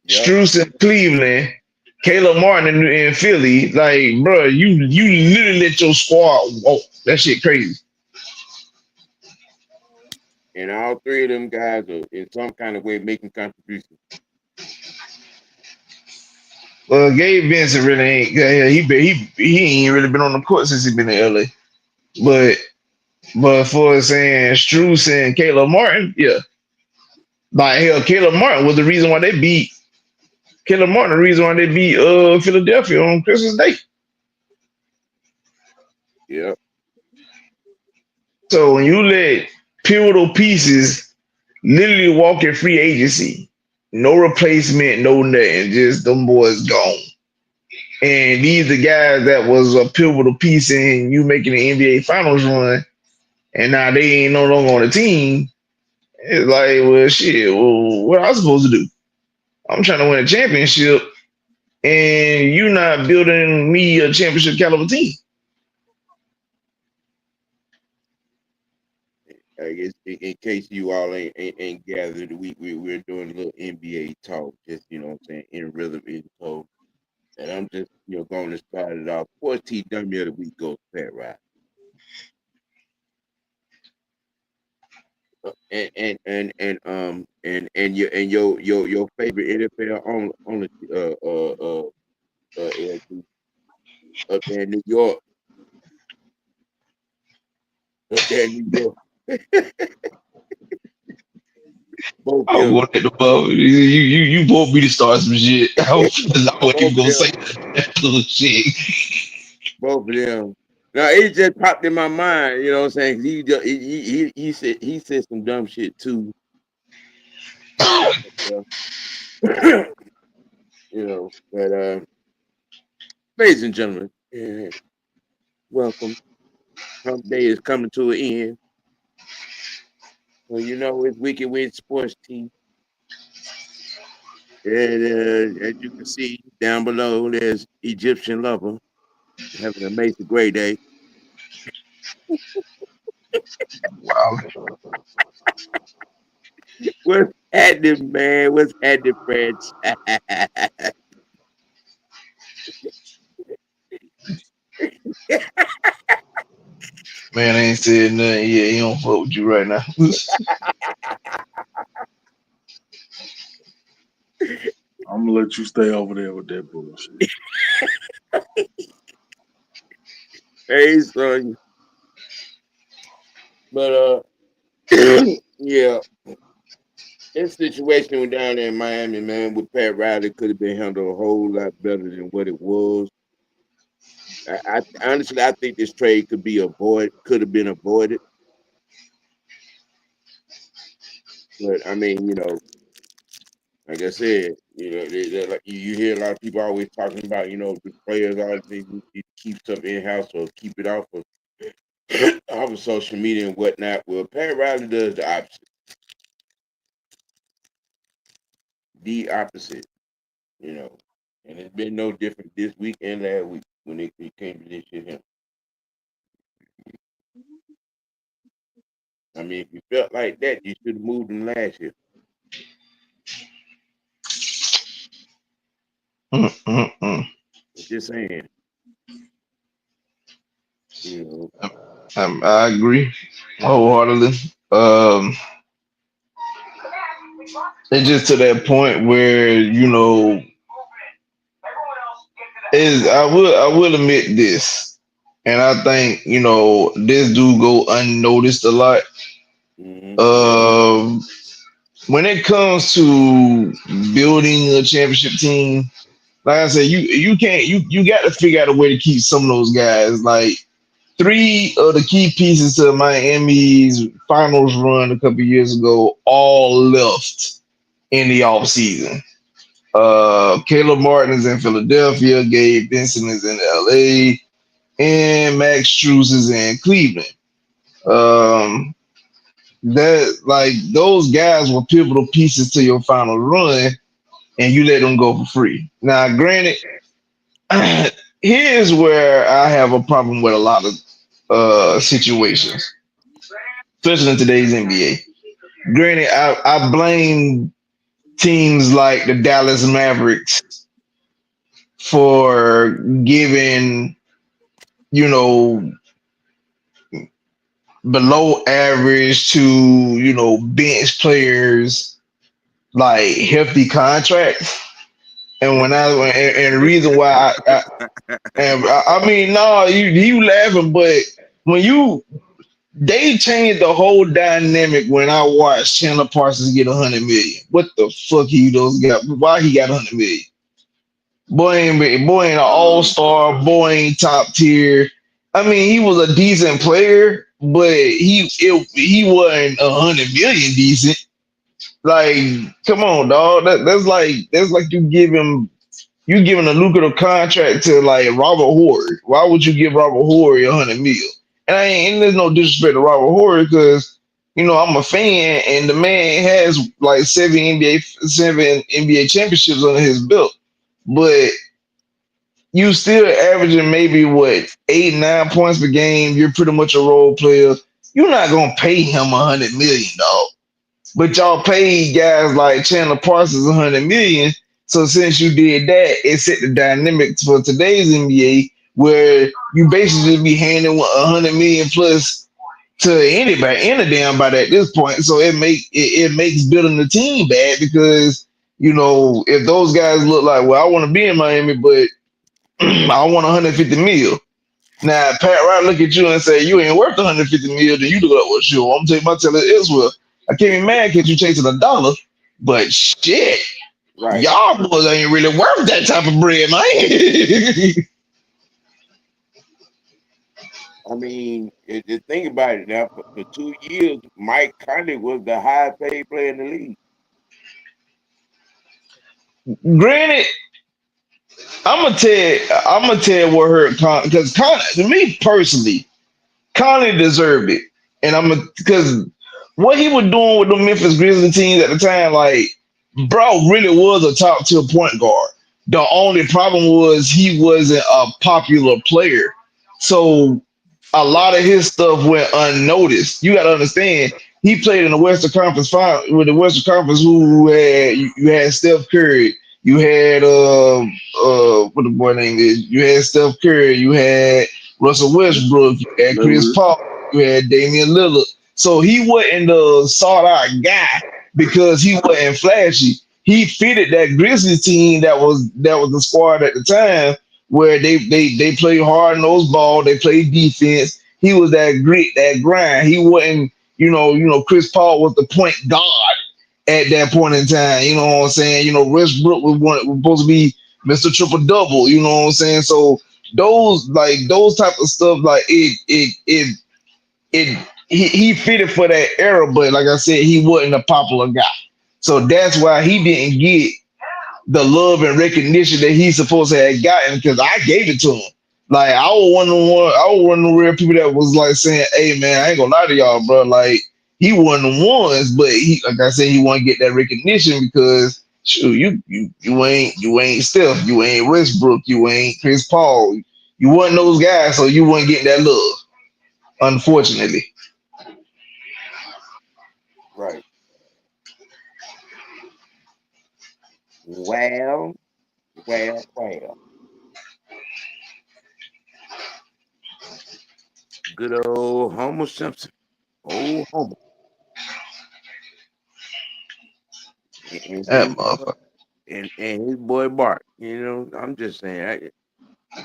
Yep. Strus in Cleveland, Caleb Martin in Philly. Like, bro, you literally let your squad walk. That shit crazy. And all three of them guys are in some kind of way making contributions. Well, Gabe Vincent really ain't. Yeah, he ain't really been on the court since he been in LA. But for saying Strus and Caleb Martin, yeah. Like hell, Caleb Martin was the reason why they beat Caleb Martin, the reason why they beat Philadelphia on Christmas Day. Yep. So when you let pivotal pieces literally walk in free agency, no replacement, no nothing, just them boys gone. And these the guys that was a pivotal piece in you making the NBA Finals run, and now they ain't no longer on the team. It's like, well, shit. Well, what I supposed to do? I'm trying to win a championship, and you not building me a championship caliber team. I guess in case you all ain't gathered, we're doing a little NBA talk, just what I'm saying, in rhythm, in code. And I'm just going to start it off. 14 dummy of the week goes Pat Riley. And your favorite NFL on the LT, up there in New York, up there in New York. Both I of them, want at the above. You want me to start some shit. I wasn't both even of gonna them, say that little shit. both of them. Now it just popped in my mind, you know what I'm saying? 'Cause he said some dumb shit too. Yeah. But ladies and gentlemen, welcome. Hump Day is coming to an end. Well, it's Wicked Win Sports Team. And as you can see down below, there's Egyptian Lover having an amazing great day. Wow. What's happening, man? What's happening, friends? Man, I ain't said nothing yet. He don't fuck with you right now. I'm gonna let you stay over there with that bullshit. Hey, son. But yeah, this situation went down there in Miami, man, with Pat Riley could have been handled a whole lot better than what it was. I honestly, I think this trade could have been avoided. But I mean, like I said, like you hear a lot of people always talking about, the players all they need to keep stuff in house or keep it off of social media and whatnot. Well, Pat Riley does the opposite. The opposite, you know. And it's been no different this week and last week when it came to this shit. Him. I mean, if you felt like that, you should have moved him last year. Just saying, you know. I agree wholeheartedly. Um, it's just to that point where is I will admit this, and I think this do go unnoticed a lot. Mm-hmm. Um, when it comes to building a championship team, like I said, you can't you got to figure out a way to keep some of those guys. Like three of the key pieces to Miami's finals run a couple years ago all left in the offseason. Caleb Martin is in Philadelphia, Gabe Benson is in LA, and Max Strus is in Cleveland. Um, that like those guys were pivotal pieces to your final run, and you let them go for free. Now, granted, here's where I have a problem with a lot of situations, especially in today's NBA. Granted, I blame teams like the Dallas Mavericks for giving, you know, below average to, bench players like hefty contracts. And and the reason why I mean, no, you laughing, but when they changed the whole dynamic when I watched Chandler Parsons get 100 million. What the fuck he those got? Why he got 100 million? Boy ain't an all star. Boy ain't top tier. I mean, he was a decent player, but he wasn't 100 million decent. Like, come on, dog. That's like you giving a lucrative contract to like Robert Horry. Why would you give Robert Horry 100 mil? And there's no disrespect to Robert Horry because I'm a fan and the man has like seven NBA championships under his belt, but you still averaging maybe what 8-9 points per game. You're pretty much a role player. You're not gonna pay him 100 million, dog. But y'all paid guys like Chandler Parsons 100 million. So since you did that, it set the dynamics for today's NBA, where you basically be handing 100 million plus to anybody, any damn body at this point. So it makes building the team bad because if those guys look like, well, I want to be in Miami, but I want 150 mil. Now Pat Riley look at you and say you ain't worth 150 mil, then you look like, well, sure, I'm taking my teller elsewhere. I can't be mad because you chasing a dollar, but shit, Right. y'all boys ain't really worth that type of bread, man. I mean, think about it now. For 2 years, Mike Conley was the highest paid player in the league. Granted, I'm gonna tell you what hurt Con because to me personally, Conley deserved it, and because what he was doing with the Memphis Grizzlies teams at the time, like bro, really was a top tier point guard. The only problem was he wasn't a popular player, so a lot of his stuff went unnoticed. You got to understand, he played in the Western Conference final with the Western Conference. Who had you had Steph Curry, you had what the boy name is, you had Steph Curry, you had Russell Westbrook, you had Chris Lillard. Paul, you had Damian Lillard. So he wasn't the sought out guy because he wasn't flashy. He fitted that Grizzlies team that was the squad at the time where they play hard nose ball, they play defense. He was that grit, that grind. He wasn't, Chris Paul was the point guard at that point in time. You know what I'm saying? Westbrook was supposed to be Mr. Triple Double. You know what I'm saying? So those type of stuff, like he fitted for that era, but like I said, he wasn't a popular guy. So that's why he didn't get the love and recognition that he's supposed to have gotten because I gave it to him. Like I was one of the real people that was like saying, "Hey man, I ain't gonna lie to y'all, bro. Like he one of the ones, but he, like I said, he want to get that recognition because shoot, you ain't Steph, you ain't Westbrook, you ain't Chris Paul, you wasn't those guys, so you weren't getting that love. Unfortunately, Right. Well, well. Good old Homer Simpson. Old Homer. And that his motherfucker. and his boy Bart. I'm just saying,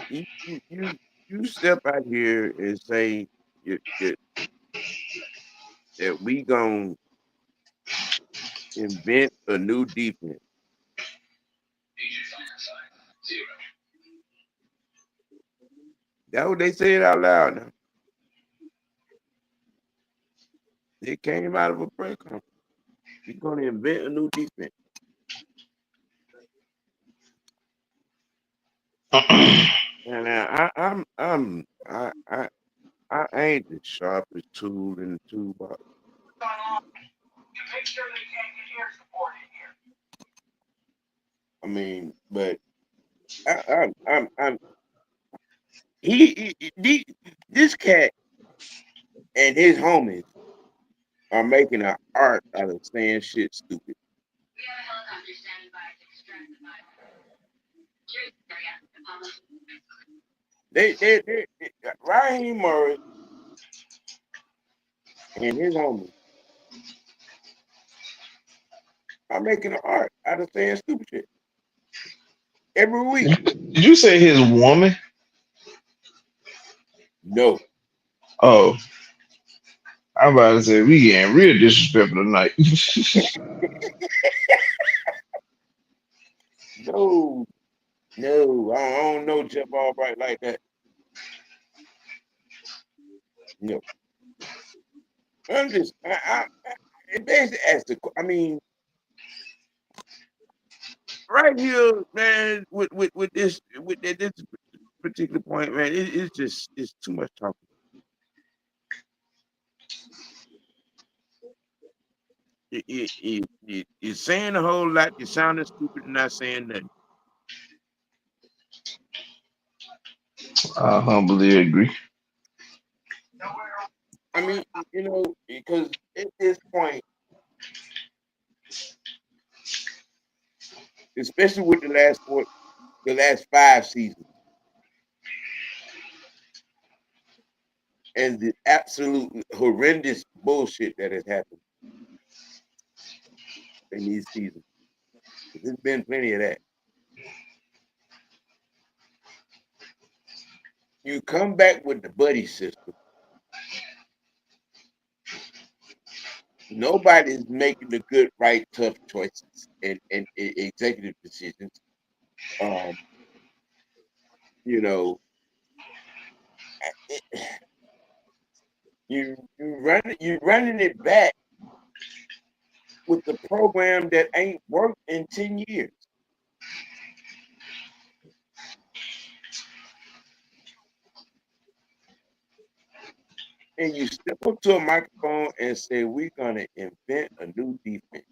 you step out here and say that we gonna invent a new defense. That what they said out loud now. It came out of a press conference. We're gonna invent a new defense. And I ain't the sharpest tool in the toolbox. I mean, but I'm this cat and his homies are making an art out of saying shit stupid. They Raheem Morris and his homies are making art out of saying stupid shit every week. Did you say his woman? No, Oh, I'm about to say we getting real disrespectful tonight. no, no. I don't know Jeff Albright like that. No, I'm just. It basically asked the. I mean, right here, man. With this particular point, man, it's too much talking. You're saying a whole lot. You're sounding stupid and not saying nothing. I humbly agree. I mean, because at this point, especially with the last 5 seasons, and the absolute horrendous bullshit that has happened in these seasons, there's been plenty of that. You come back with the buddy system. Nobody's making the good, right, tough choices and executive decisions. Um, you know, you running it back with the program that ain't worked in 10 years. And you step up to a microphone and say, we're going to invent a new defense.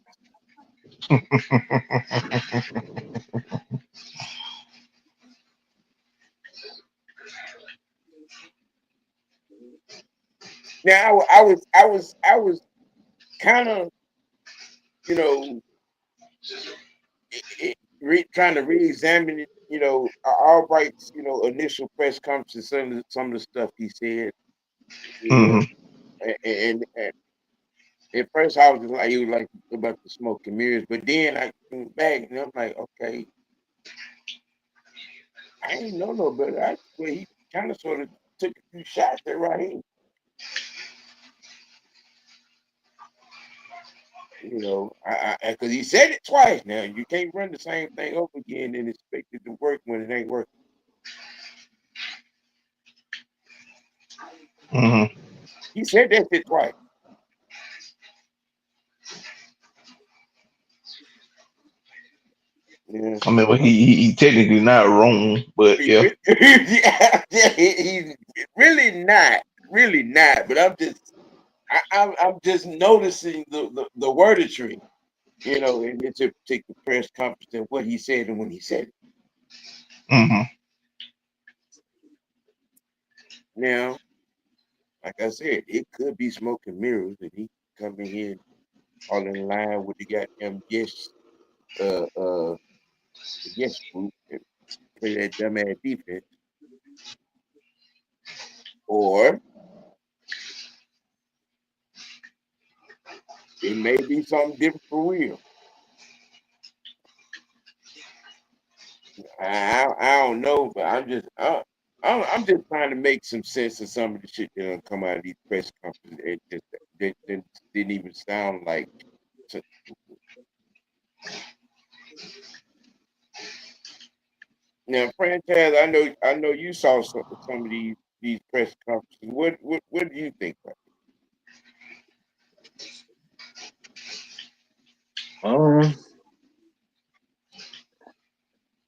Now, I was kind of, you know, trying to re-examine it, Albright's, initial press conference, some of the stuff he said, Hmm. and at first I was just like, he was like about the smoke and mirrors, but then I came back and I'm like, okay, I ain't know no better. I swear he kind of sort of took a few shots at Raheem, because he said it twice. Now you can't run the same thing over again and expect it to work when it ain't working. Hmm. He said that shit twice. Yeah. I mean, well, he technically not wrong, but yeah. He's really not. But I'm just noticing the wordetry, in this particular press conference and what he said and when he said it. Hmm. Now, like I said, it could be smoke and mirrors, and he come in here and all in line with the goddamn uh, uh, the guest group and play that dumbass defense, or it may be something different for real. I don't know, but I'm just trying to make some sense of some of the shit that come out of these press conferences. That didn't even sound like. Now, franchise, I know you saw some of these press conferences. What do you think about Um,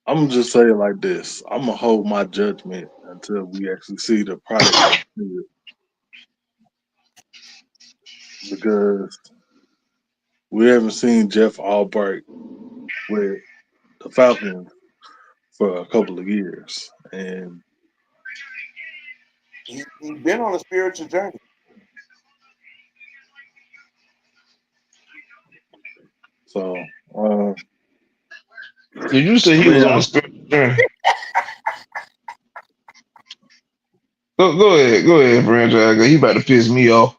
I'm gonna just say it like this. I'm gonna hold my judgment until we actually see the product on the field, because we haven't seen Jeff Albright with the Falcons for a couple of years, and he's been on a spiritual journey. so uh, Did you say I he was mean, on a spiritual journey? Go ahead, franchise. 'Cause he about to piss me off.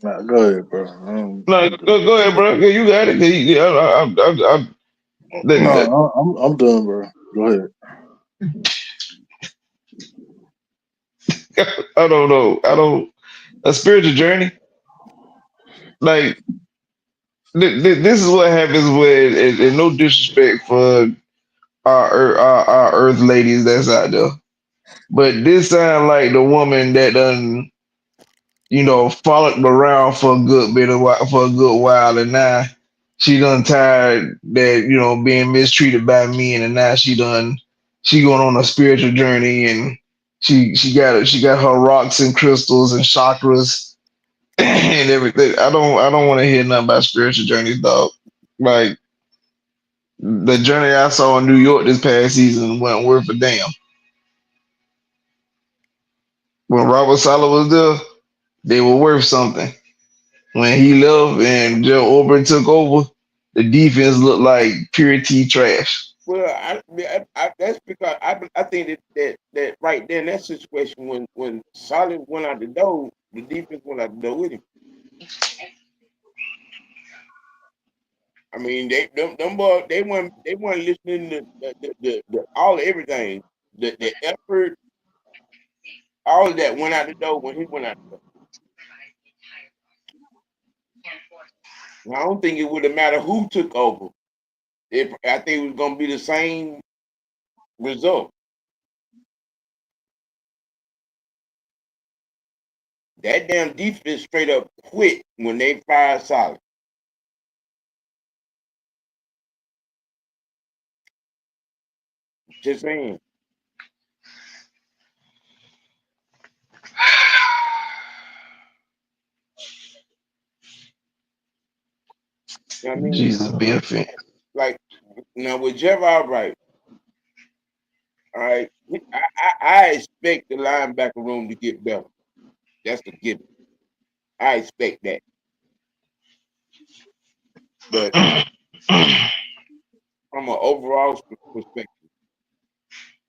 nah, go ahead, bro. No, I'm done. go ahead, bro. You got it. 'Cause No, that, I'm done, bro. Go ahead. I don't know. I don't a spiritual journey. Like this is what happens when, and no disrespect for our Earth ladies that's out there, but this sound like the woman that done followed around for a good bit of while, for a good while, and now she done tired that being mistreated by men, and now she going on a spiritual journey, and she got her rocks and crystals and chakras and everything. I don't want to hear nothing about spiritual journeys, dog. Like the journey I saw in New York this past season wasn't worth a damn. When Robert Sala was there, they were worth something. When he left and Joe Auburn took over, the defense looked like pure T trash. Well, that's because I think that right there in that situation when Solid went out the door, the defense went out the door with him. I mean, them boys, they weren't listening to the all of everything, the effort, all of that went out the door when he went out the door. And I don't think it would have mattered who took over. I think it was gonna be the same result. That damn defense straight up quit when they fired Solid. Just saying. You know what I mean? Jesus be a fan. Like now with Jeff Albright, all right, I expect the linebacker room to get better. That's the given. I expect that. But from an overall perspective,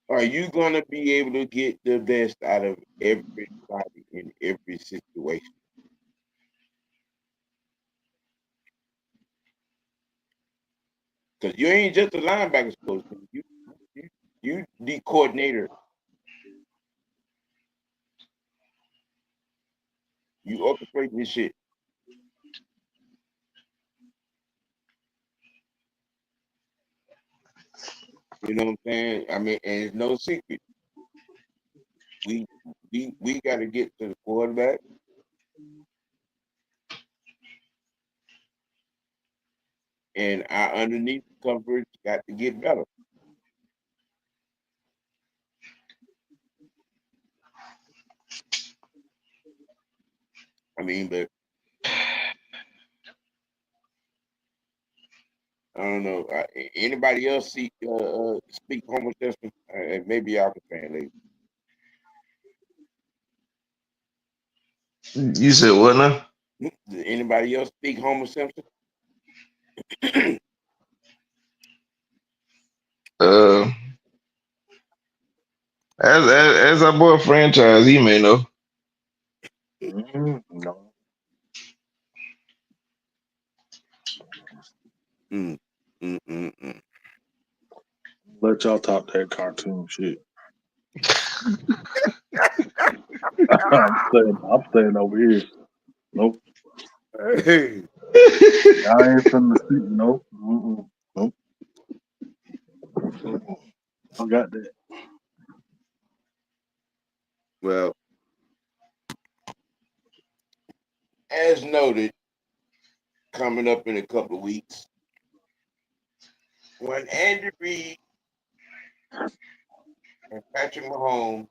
are you gonna be able to get the best out of everybody in every situation? Because you ain't just a linebackers coach. You you the coordinator. You orchestrate this shit. You know what I'm saying? I mean, and it's no secret. We we got to get to the quarterback, and our underneath coverage got to get better. I mean, but I don't know. Anybody else see speak homosexual? Maybe y'all can translate. You said what now? Does anybody else speak homosexual? Uh, as our boy franchise, he may know. No, Mm, mm, mm, mm. let y'all top that cartoon shit. I'm staying over here. Nope. Hey, I ain't finna see. Nope. Mm-mm. Nope. I got that. well, as noted, coming up in a couple of weeks, when Andy Reid and Patrick Mahomes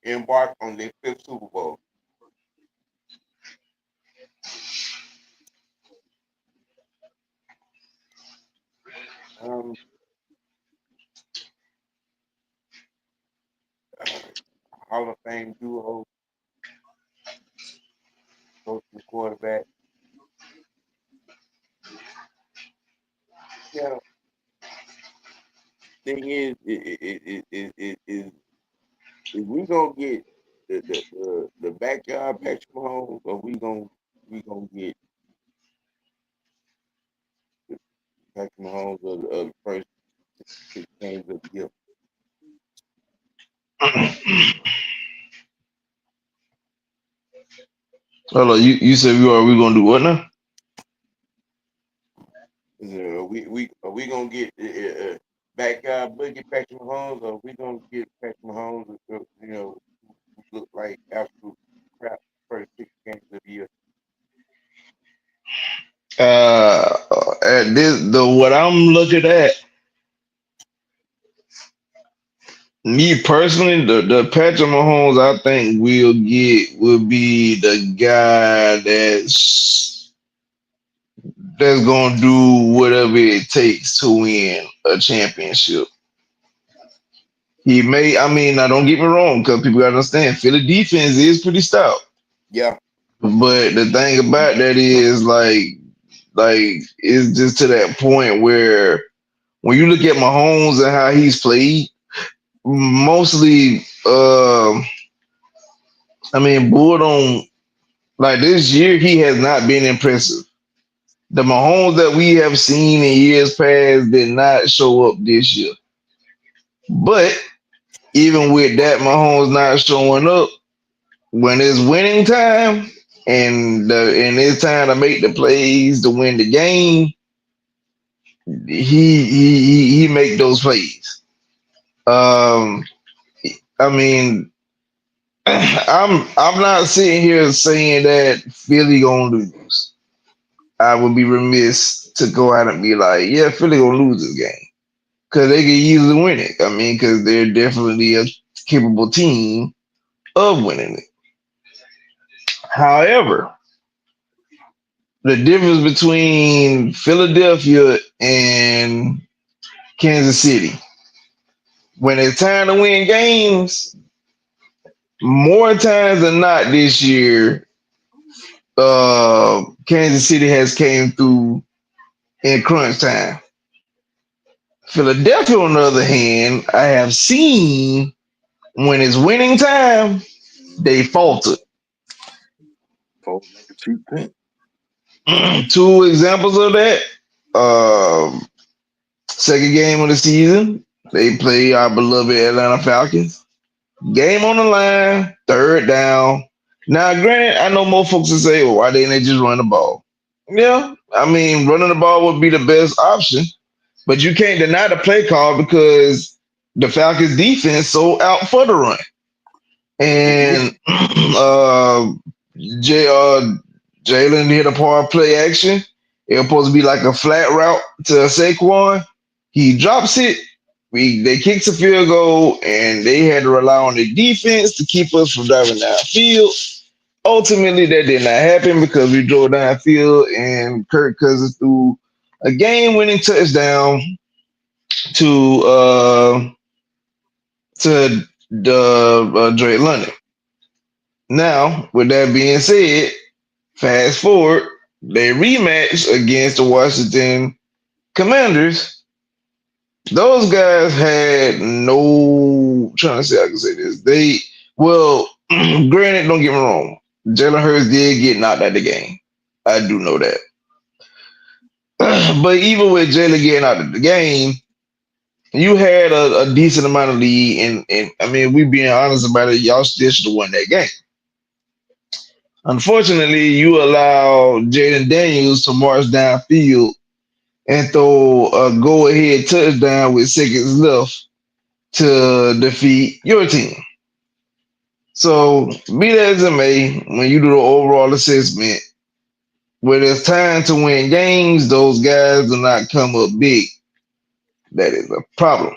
embark on their fifth Super Bowl, um, uh, Hall of Fame duo, coach and quarterback, Yeah, thing is we gonna get the backyard Patrick Mahomes, or we gonna get the Patrick Mahomes of the first 6 games of the year. Hold on, you said we gonna do what now? We gonna get backyard boogie Patrick Mahomes, or we gonna get Patrick Mahomes, who look like absolute crap first 6 games of the year. At this the what I'm looking at, me personally, the Patrick Mahomes I think we'll get will be the guy that's gonna do whatever it takes to win a championship. He may, I mean, now don't get me wrong, because people gotta understand, Philly defense is pretty stout. Yeah, But the thing about that is like it's just to that point where when you look at Mahomes and how he's played, mostly I mean Bull don't like this year he has not been impressive. The Mahomes that we have seen in years past did not show up this year. But even with that Mahomes not showing up, when it's winning time and it's time to make the plays to win the game, he make those plays. Um, I mean, I'm not sitting here saying that Philly gonna lose. I would be remiss to go out and be like, yeah, Philly gonna lose this game because they can easily win it. I mean, because they're definitely a capable team of winning it. However, the difference between Philadelphia and Kansas City, when it's time to win games, more times than not this year, Kansas City has came through in crunch time. Philadelphia, on the other hand, I have seen when it's winning time, they faltered. Folks make a cheap pint. Two examples of that. Second game of the season, they play our beloved Atlanta Falcons. Game on the line, third down. Now, granted, I know more folks will say, well, why didn't they just run the ball? Yeah, I mean, running the ball would be the best option, but you can't deny the play call because the Falcons defense sold out for the run. And J, Jalen hit a part play action. It was supposed to be like a flat route to Saquon. He drops it. They kicked the field goal, and they had to rely on the defense to keep us from driving downfield. Ultimately, that did not happen because we drove downfield, and Kirk Cousins threw a game-winning touchdown to the Drake London. Now, with that being said, fast forward, they rematch against the Washington Commanders. Those guys had no trying to say I can say this. They well, granted, don't get me wrong. Jalen Hurts did get knocked out of the game. I do know that. But even with Jalen getting out of the game, you had a decent amount of lead, and I mean, we being honest about it, y'all still should have won that game. Unfortunately, you allow Jaden Daniels to march downfield and throw a go-ahead touchdown with seconds left to defeat your team. So, be that as it may, when you do the overall assessment, when it's time to win games, those guys do not come up big. That is a problem.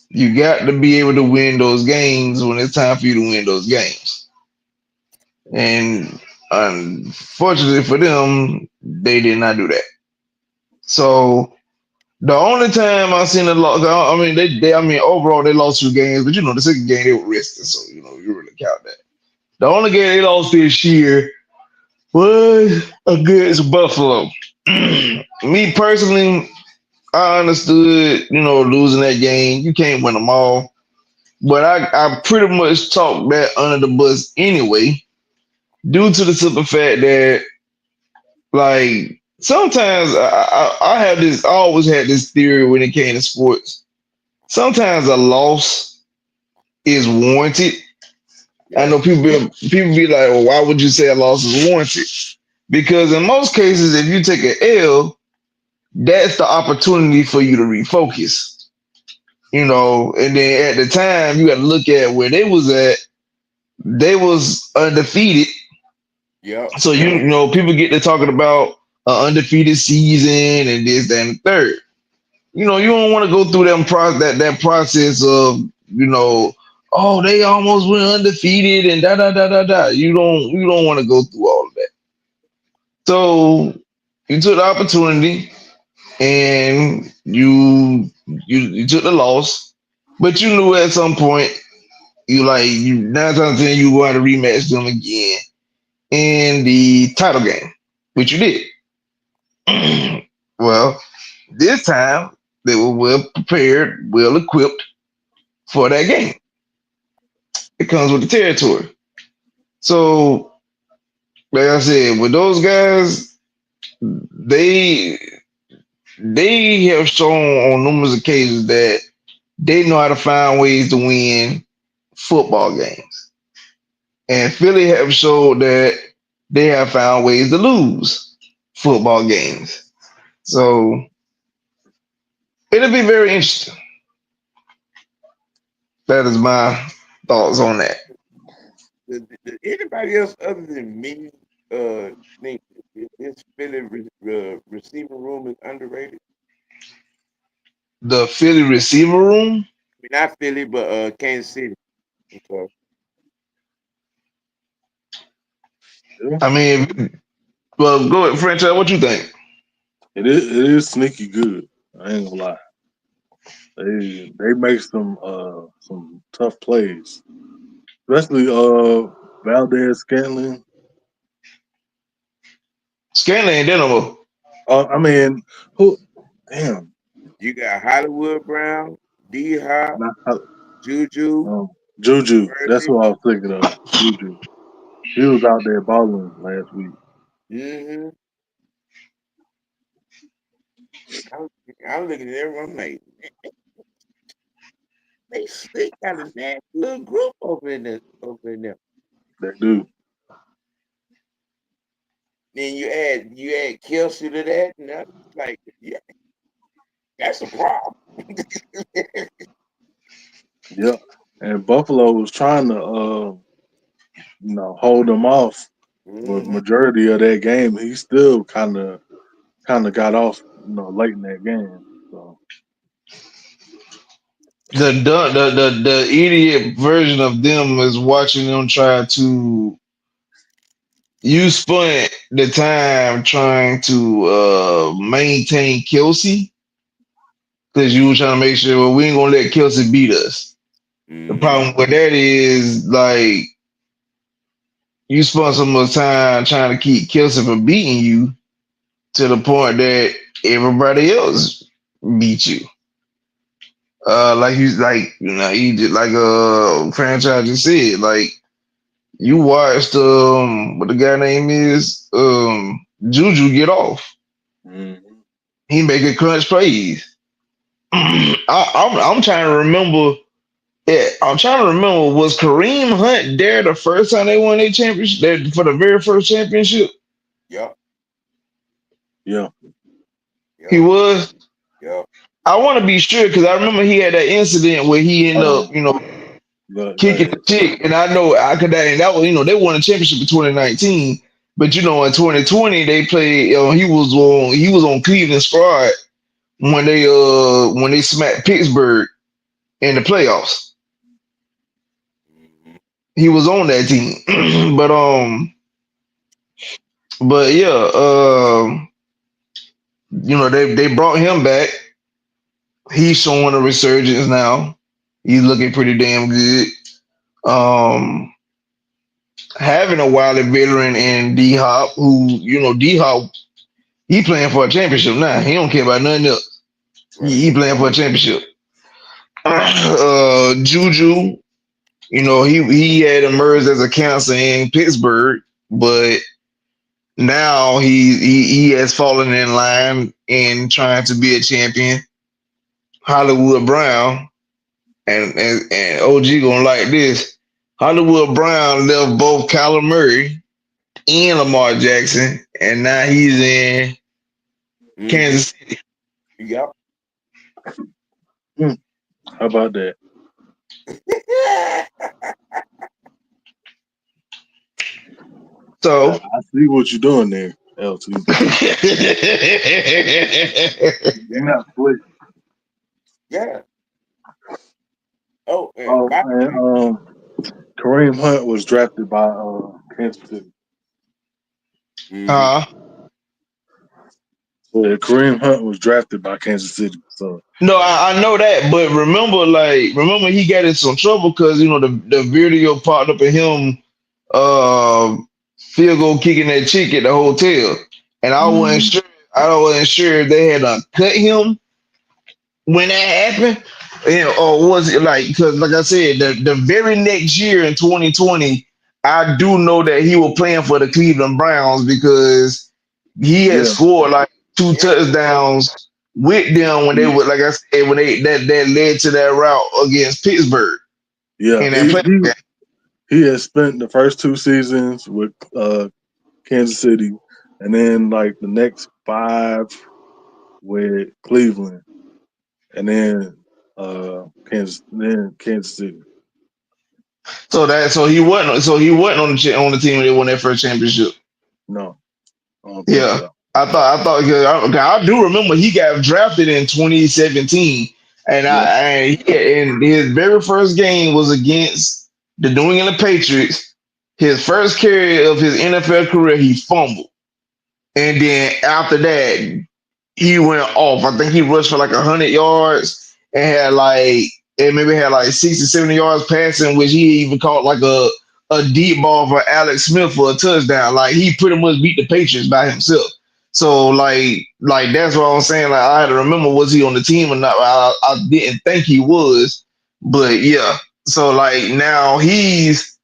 You got to be able to win those games when it's time for you to win those games. And unfortunately for them, they did not do that. So the only time I seen a lot, I mean, I mean, overall they lost 2 games, but the second game they were rested, so you really count that. The only game they lost this year was against Buffalo. Me personally, I understood, losing that game. You can't win them all. But I pretty much talked that under the bus anyway, due to the simple fact that, like, sometimes I have this, I always had this theory when it came to sports. Sometimes a loss is warranted. I Yeah. know people be like, well, why would you say a loss is warranted? Because in most cases, if you take an L, that's the opportunity for you to refocus. And then at the time you got to look at where they was at. They was undefeated, Yep. so people get to talking about an undefeated season and this, that, and the third. You don't want to go through that process of oh, they almost went undefeated and da da da da da. You don't want to go through all of that. So you took the opportunity and you took the loss, but you knew at some point you 9 times 10 you want to rematch them again in the title game, which you did. Well, this time they were well prepared, well equipped for that game. It comes with the territory. So, like I said, with those guys, they they have shown on numerous occasions that they know how to find ways to win football games. And Philly have showed that they have found ways to lose football games. So it'll be very interesting. That is my thoughts on that. Did anybody else other than me think this Philly receiver room is underrated? The Philly receiver room. I mean, not Philly, but Kansas City. Okay. Yeah, I mean, well, go ahead, franchise. What you think? it is sneaky good. I ain't gonna lie. They make some tough plays, especially Valdez Scantling. Scanlon ain't there no more. I mean, who? Damn, You got Hollywood Brown, D Hop, not Juju, Juju. That's Worthy. what I was thinking of. Juju. He was out there balling last week. Mm-hmm. I'm, I'm looking at everyone like they got a nasty little group over in there. That dude. Then you add Kelsey to that, and that's like, yeah, that's a problem. Yeah. And Buffalo was trying to hold him off, but Mm-hmm. majority of that game he still kind of got off, late in that game. So The idiot version of them is watching them try to. You spent the time trying to maintain Kelsey because you were trying to make sure, well, we ain't gonna let Kelsey beat us. The Mm-hmm. problem with that is, like, you spent so much time trying to keep Kelsey from beating you to the point that everybody else beat you. You did, like franchise just said, like, you watched what the guy name is Juju get off. mhm. He making crunch plays. I'm trying to remember. Yeah, I'm trying to remember. Was Kareem Hunt there the first time they won their championship? For the very first championship, Yep. Yeah, he Yep. was. Yep. I want to be sure because I remember he had that incident where he ended uh, up, go kicking ahead. the chick, and I know I could. And that was, they won a championship in 2019. But in 2020 they played. He was on Cleveland squad when they smacked Pittsburgh in the playoffs. Mm-hmm. He was on that team, but yeah, they brought him back. He's showing a resurgence now. He's looking pretty damn good. Um, Having a wily veteran in D Hop, who D Hop, He playing for a championship now. He don't care about nothing else. Right. He playing for a championship. Juju, he had emerged as a cancer in Pittsburgh, but now he has fallen in line in trying to be a champion. Hollywood Brown and OG gonna like this. Hollywood Brown left both Kyler Murray and Lamar Jackson, and now he's in Mm-hmm. Kansas City. Yep. How about that? So I see what you're doing there, LT. You're not split. Yeah. Oh, and Oh, and Kareem Hunt was drafted by Kansas City. mm-hmm. uh, So yeah, Kareem Hunt was drafted by Kansas City. So no, I know that, but remember he got in some trouble because the video popped up of him uh field goal kicking that chick at the hotel, and mm, I wasn't sure if they had cut him when that happened, or was it like because like I said, the very next year in 2020, I do know that he was playing for the Cleveland Browns because he had yeah, scored like two Yeah. touchdowns with them when they he, were like I said when they that led to that route against Pittsburgh yeah, in that play. he has spent the first two seasons with Kansas City, and then like the next five with Cleveland, and then Kansas City. So he wasn't on the team when they won that first championship. No, I don't think Yeah, so. I thought 'cause I do remember he got drafted in 2017, and Yeah, and his very first game was against the New England Patriots. His first carry of his NFL career, he fumbled, and then after that, he went off. I think he rushed for like 100 yards and maybe had like 60, 70 yards passing, which he even caught like a deep ball for Alex Smith for a touchdown. Like he pretty much beat the Patriots by himself. So like that's what I'm saying. Like I had to remember was he on the team or not. I didn't think he was, but yeah. So like now he's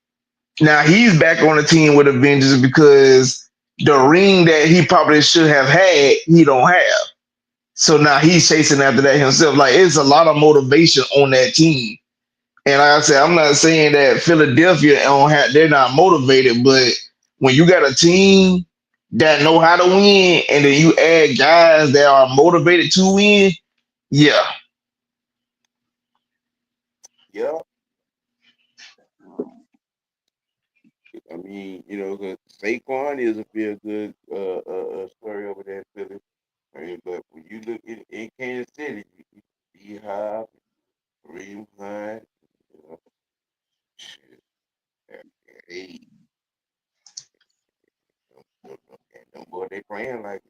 back on the team with a vengeance because the ring that he probably should have had, he don't have. So now he's chasing after that himself. Like it's a lot of motivation on that team. And like I said, I'm not saying that Philadelphia they're not motivated, but when you got a team that know how to win, and then you add guys that are motivated to win, yeah. Yeah. I mean, 'cause Saquon is a feel good story over there in Philly. I mean, but when you look in Kansas City, you have Kareem Hunt, you know, shit, hey, and them boy they playing like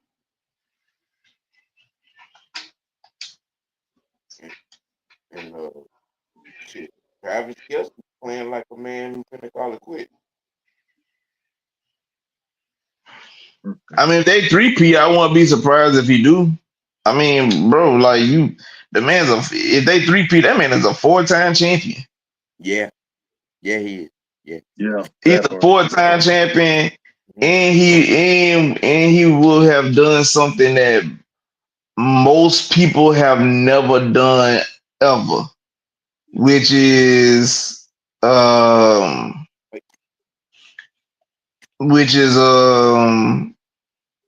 it. And shit, Travis Kelce playing like a man who finna call it quit. I mean, if they 3P, I won't be surprised if he do. I mean, bro, like if they 3P, that man is a 4-time champion. Yeah, yeah, he is. Yeah. yeah, He's that a part. 4-time champion, Mhm. and he will have done something that most people have never done ever, which is Like, which is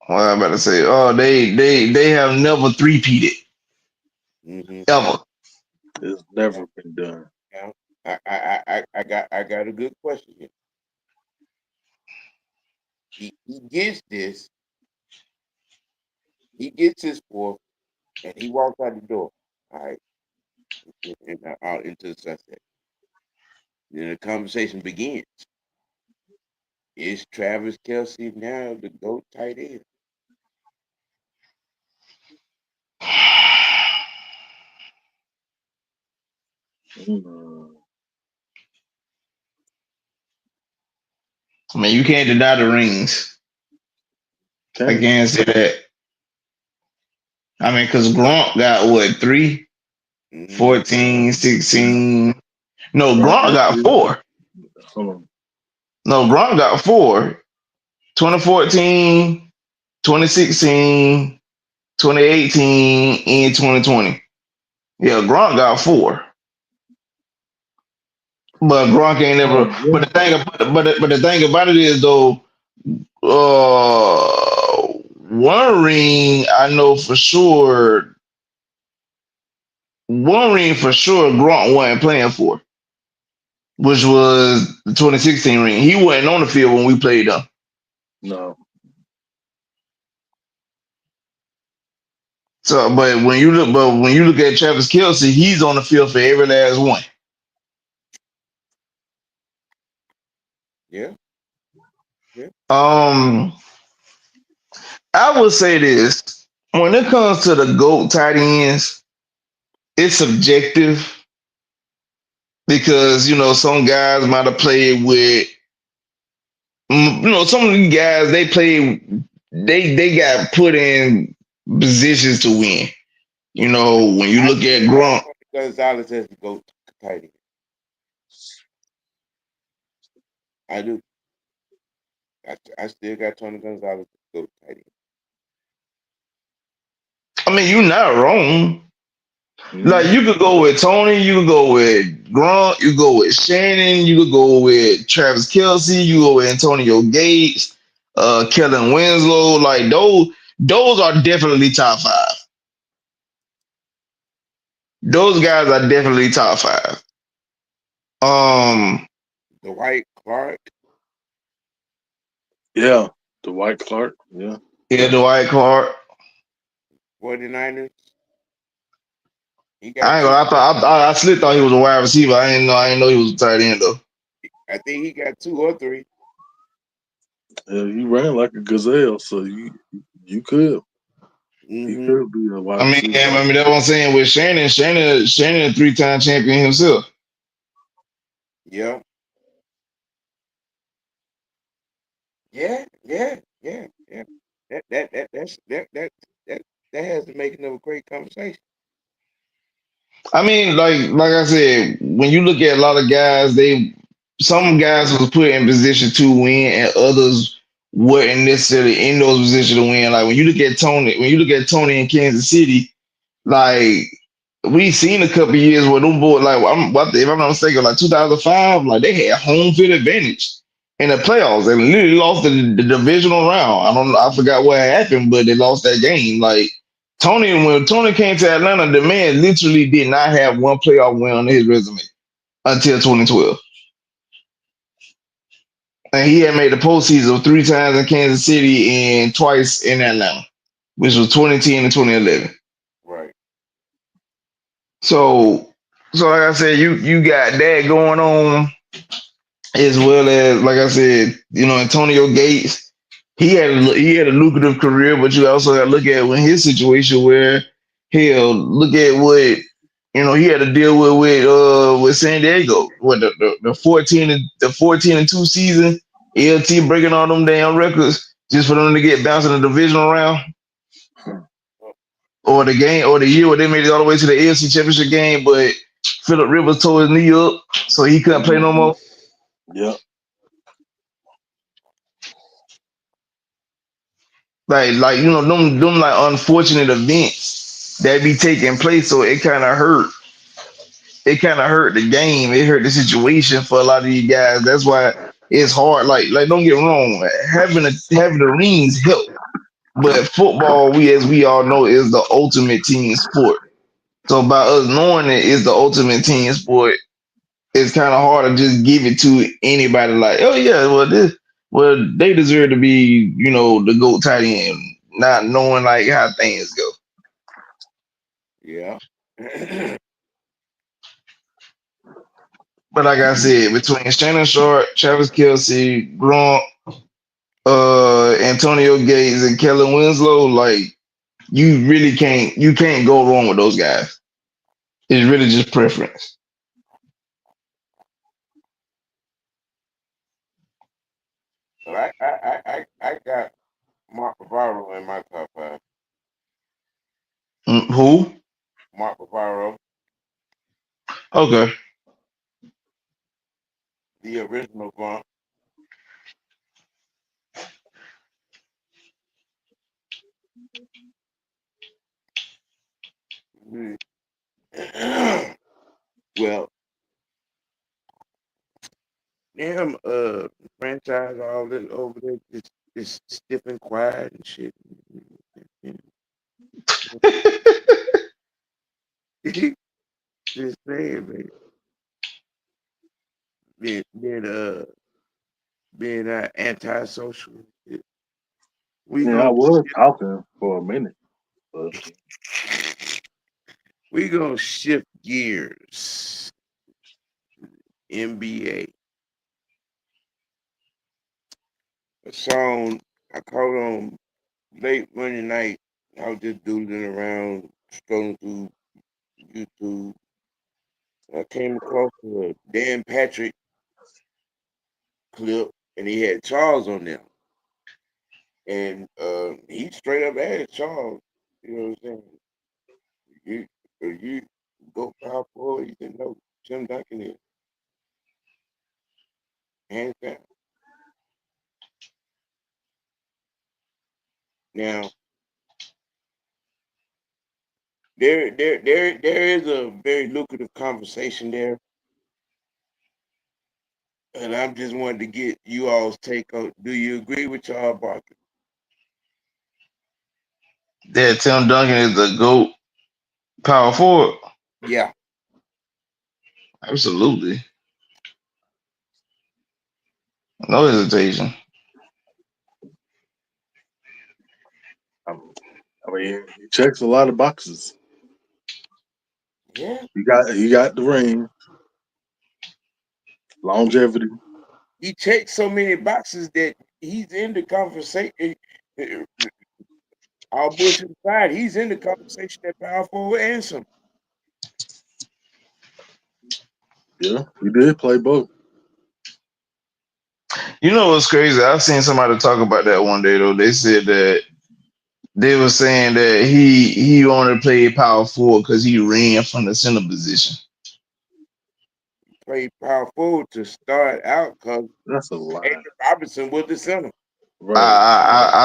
what I'm about to say. Oh, they have never three-peated mhm. ever. It's never been done. Now, I got a good question here. He gets this, he gets his fourth, and he walks out the door. All right, and out into the sunset. Then the conversation begins. Is Travis Kelsey now the GOAT tight end? Mm, I mean, you can't deny the rings. I can't. can't say that. I mean, because Gronk got what, 3? Mm-hmm. 14, Yeah. 16. No, Gronk Gronk got got 3. 4. Hold on. No, Gronk got 4. 2014, 2016, 2018, and 2020. Yeah, Gronk got 4. But Gronk ain't never. Yeah. But the thing about it is though, uh, one ring I know for sure. One ring for sure Gronk wasn't playing for, which was the 2016 ring. He wasn't on the field when we played them. No. So, when you look at Travis Kelce, he's on the field for every last one. Yeah. Yeah. Um, I would say this: when it comes to the GOAT tight ends, it's subjective because some guys might have played with some of these guys they got put in positions to win. When you I look at still got Gronk, Tony Gonzalez as the GOAT tight end. I do. I still got Tony Gonzalez as the GOAT tight end. I mean, you're not wrong. Like Mm-hmm. you could go with Tony, you could go with Gronk, you go with Shannon, you could go with Travis Kelce, you go with Antonio Gates, Kellen Winslow. Like those are definitely top 5. Those guys are definitely top 5. Um, Dwight Clark, Yeah. Dwight Clark. Yeah. yeah, Dwight Clark. 49ers. He got I ain't two. gonna. I still thought he was a wide receiver. I didn't know he was a tight end though. I think he got 2 or 3. Yeah. He ran like a gazelle, so you could he Mm-hmm. could be a wide receiver. I mean that's what I'm saying with Shannon. Shannon, a 3-time champion himself. Yeah. Yeah. Yeah. Yeah. Yeah. That that has the making of a great conversation. I mean, like I said, when you look at a lot of guys, some guys was put in position to win, and others weren't necessarily in those positions to win. Like when you look at Tony in Kansas City, like we seen a couple years where them boys, like if I'm not mistaken, like 2005, like they had home field advantage in the playoffs and literally lost the divisional round. I forgot what happened, but they lost that game. Like when Tony came to Atlanta, the man literally did not have one playoff win on his resume until 2012, and he had made the postseason 3 times in Kansas City and twice in Atlanta, which was 2010 and 2011. Right. So like I said, you got that going on as well as like I said, Antonio Gates. He had a lucrative career, but you also got to look at when his situation where hell, look at what he had to deal with San Diego, with the 14-2 season, LT breaking all them damn records just for them to get bounced in the divisional round, or the year where they made it all the way to the AFC Championship game, but Philip Rivers tore his knee up, so he couldn't play no Mm-hmm. more. Yeah. Like them like unfortunate events that be taking place, so it kind of hurt the game, it hurt the situation for a lot of these guys. That's why it's hard. Like don't get me wrong, having the rings help, but football, as we all know, is the ultimate team sport. So by us knowing it is the ultimate team sport, it's kind of hard to just give it to anybody. Like, oh yeah, well they deserve to be, the GOAT tight end, not knowing like how things go. Yeah. But like I said, between Shannon Sharp, Travis Kelce, Gronk, Antonio Gates, and Kellen Winslow, like you can't go wrong with those guys. It's really just preference. But I got Mark Bavaro in my top 5. Who? Mark Bavaro, Okay. the original Gronk. Mhm. Well, damn, franchise all this over there is stiff and quiet and shit. Just saying, man. Being antisocial. We Yeah, I gonna was talking for a minute, but we gonna shift gears. NBA. A song I caught on late Monday night. I was just doodling around, scrolling through YouTube. I came across a Dan Patrick clip, and he had Charles on there, and he straight up asked Charles, you know what I'm saying? You, you go power forward. He said no. Tim Duncan is hands down. Now there is a very lucrative conversation there, and I'm just wanted to get you all's take on. Do you agree with Charles Barkley? That Tim Duncan is the GOAT power forward. Yeah. Absolutely. No hesitation. um, I mean, he checks a lot of boxes. Yeah. He got the ring, longevity. He checks so many boxes that he's in the conversation. All bullshit aside, he's in the conversation at power forward and some. Yeah, he did play both. You know what's crazy? I've seen somebody talk about that one day though. They said that they were saying that he only played power forward because he ran from the center position. Played power forward to start out because That's a lie. Andrew Robinson was the center. Right.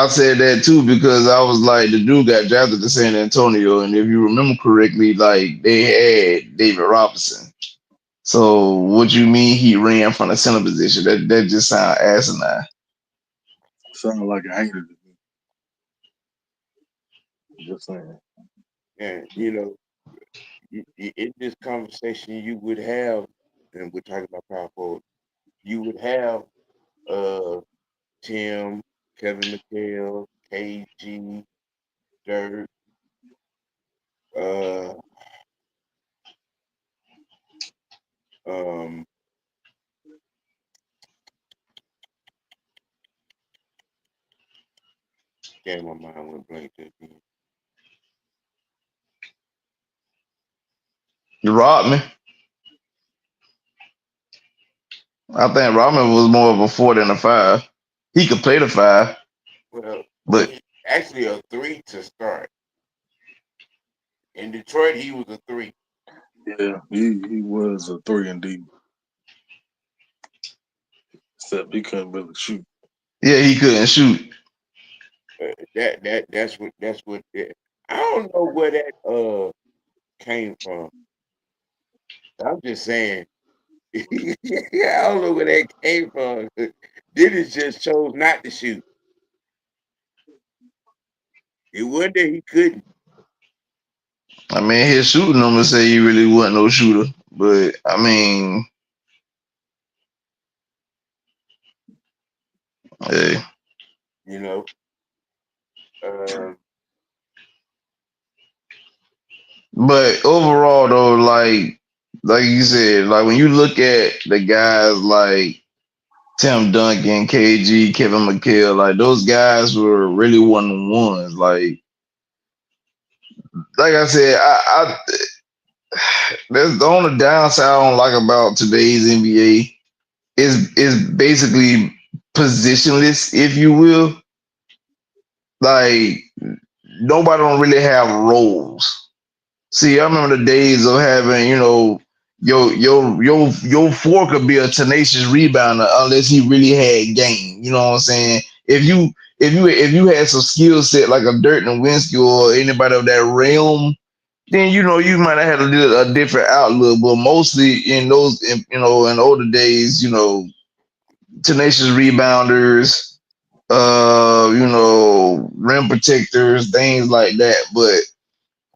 I said that too because I was like the dude got drafted to San Antonio, and if you remember correctly, like they had David Robinson. So what you mean he ran from the center position? That just sounds asinine. Sounded like a hater to me. Just saying. And in this conversation, you would have, and we're talking about power forward, you would have uh Tim, Kevin McHale, KG, Dirk, uh, um, damn, my mind went blank just then. You robbed me. I think Robin was more of a 4 than a 5. He could play the 5, Well, but he actually a three to start. In Detroit, he was a three. Yeah, he was a 3 and D, except he couldn't really shoot. yeah, he couldn't shoot. That's what. I don't know where that came from. I'm just saying. I don't know where that came from. Dennis just chose not to shoot. It wasn't that he couldn't. I mean, his shooting numbers say he really wasn't no shooter, but I mean, hey. You know. Um, But overall, though, like you said, like when you look at the guys like Tim Duncan, KG, Kevin McHale, like those guys were really one on ones. Like I said, I that's the only downside I don't like about today's NBA is basically positionless, if you will. Like nobody don't really have roles. See, I remember the days of having, your four could be a tenacious rebounder unless he really had game. You know what I'm saying? If you had some skill set like a Dirk Nowitzki or anybody of that realm, then you might have had a different outlook. But mostly in those, in older days, tenacious rebounders, rim protectors, things like that. But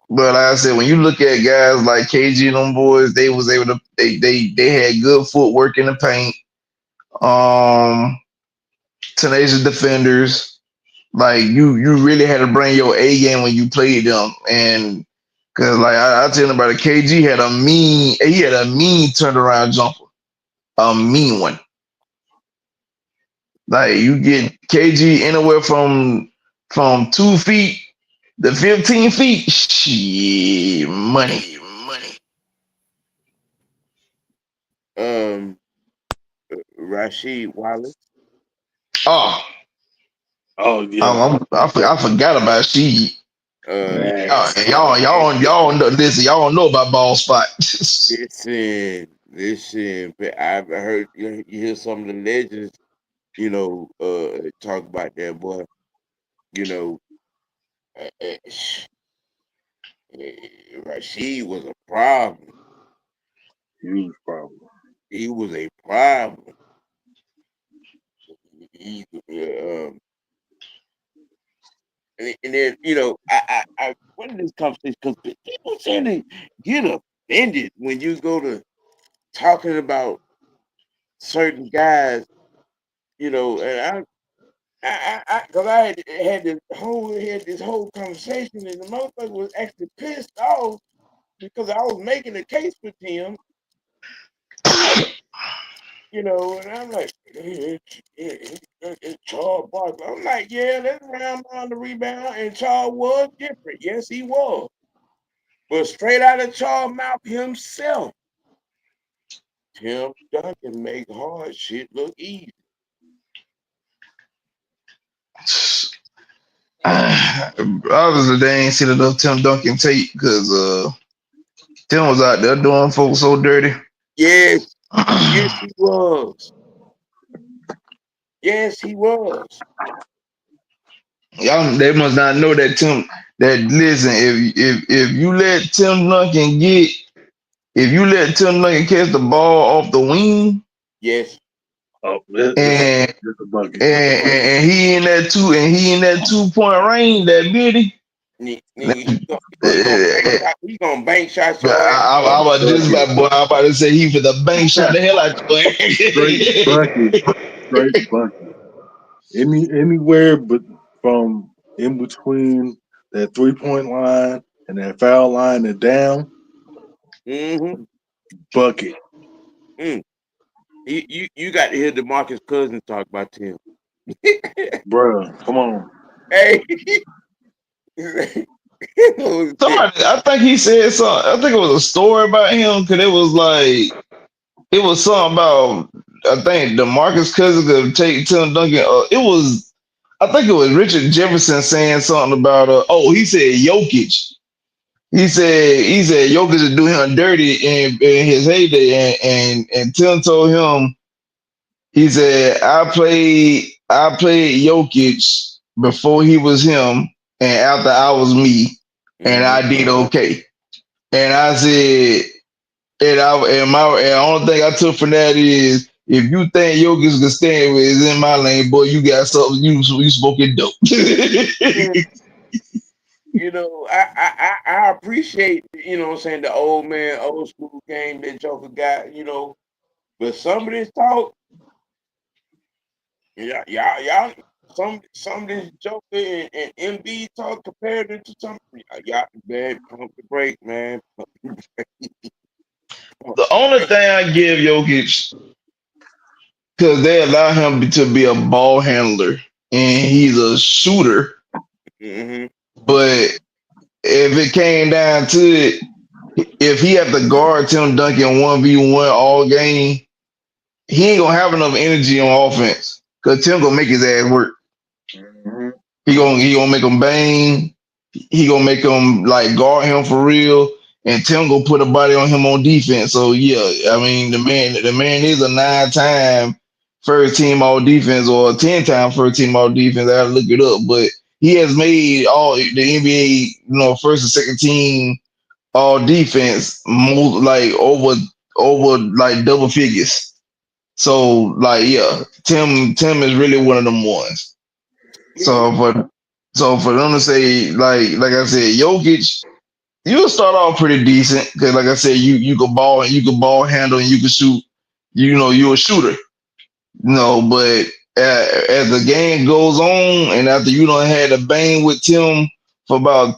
like I said, when you look at guys like KG and them boys, they was able to they had good footwork in the paint. Um, Tenacious defenders. Like you really had to bring your A game when you played them, and because like I tell them about it, KG had a mean turnaround jumper, a mean one. Like you get KG anywhere from 2 feet to 15 feet, shit, money. Um, Rasheed Wallace. Oh, Oh yeah, I forgot about she. nasty. Y'all know, listen. Y'all don't know about ball spot. Listen. But I've heard you hear some of the legends, talk about that boy. You know, uh, uh, sh- Rasheed was a problem. Huge problem. He was a problem. He, and then I went in this conversation because people tend to get offended when you go to talking about certain guys, and because I had this whole conversation, and the motherfucker was actually pissed off because I was making a case for Tim, and I'm like, it's Charles Barkley. I'm like, yeah, that's round on the rebound, and Charles was different. Yes, he was. But straight out of Charles' mouth himself, Tim Duncan make hard shit look easy. Obviously, they ain't seen enough Tim Duncan tape because Tim was out there doing folks so dirty. Yes, yes, he was. Yes, he was. Y'all, they must not know that Tim. That listen, if you let Tim Duncan catch the ball off the wing, Yes. Oh, it's and a bucket. he in that 2 point range, that bitty. Nigga, he gonna bank shot your ass. I was just Bucket. about, boy, I'm about to say he for the bank shot the hell out Straight bucket. Straight bucket. Anywhere but from in between that 3-point line and that foul line and down, Mm-hmm. bucket. Mm. You got to hear DeMarcus Cousins talk about Tim. Bruh, come on. Hey. Somebody, I think he said something. I think it was a story about him because it was something about, I think DeMarcus Cousins could take Tim Duncan. I think it was Richard Jefferson saying something about he said Jokic. He said Jokic is doing him dirty in his heyday, and Tim told him, he said I played Jokic before he was him and after I was me, and Mm-hmm. I did okay. And I said, and the only thing I took from that is, if you think Jokic can stand with is in my lane, boy, you got something, you smoking dope. I appreciate, what I'm saying, the old man, old school game that Joker got, but some of this talk, yeah, y'all, some of this Joker and MB talk compared to some, y'all, man, pump the brake, man. Pump The the only brake. thing I give Jokic, because they allow him to be a ball handler and he's a shooter, Mm-hmm. but if it came down to it, if he had to guard Tim Duncan 1v1 all game, he ain't gonna have enough energy on offense. Cause Tim gonna make his ass work. Mhm. He gonna make him bang. he gonna make him like guard him for real, and Tim gonna put a body on him on defense. So yeah, I mean the man is a 9-time first team all defense or a 10-time first team all defense. I gotta look it up, but he has made all the NBA, first and second team all defense most like over like double figures. So like yeah, Tim is really one of them ones. Yeah, So for them to say like I said, Jokic, you'll start off pretty decent because like I said, you can ball and you can ball handle and you can shoot. You're a shooter. But as the game goes on and after you don't had a bang with Tim for about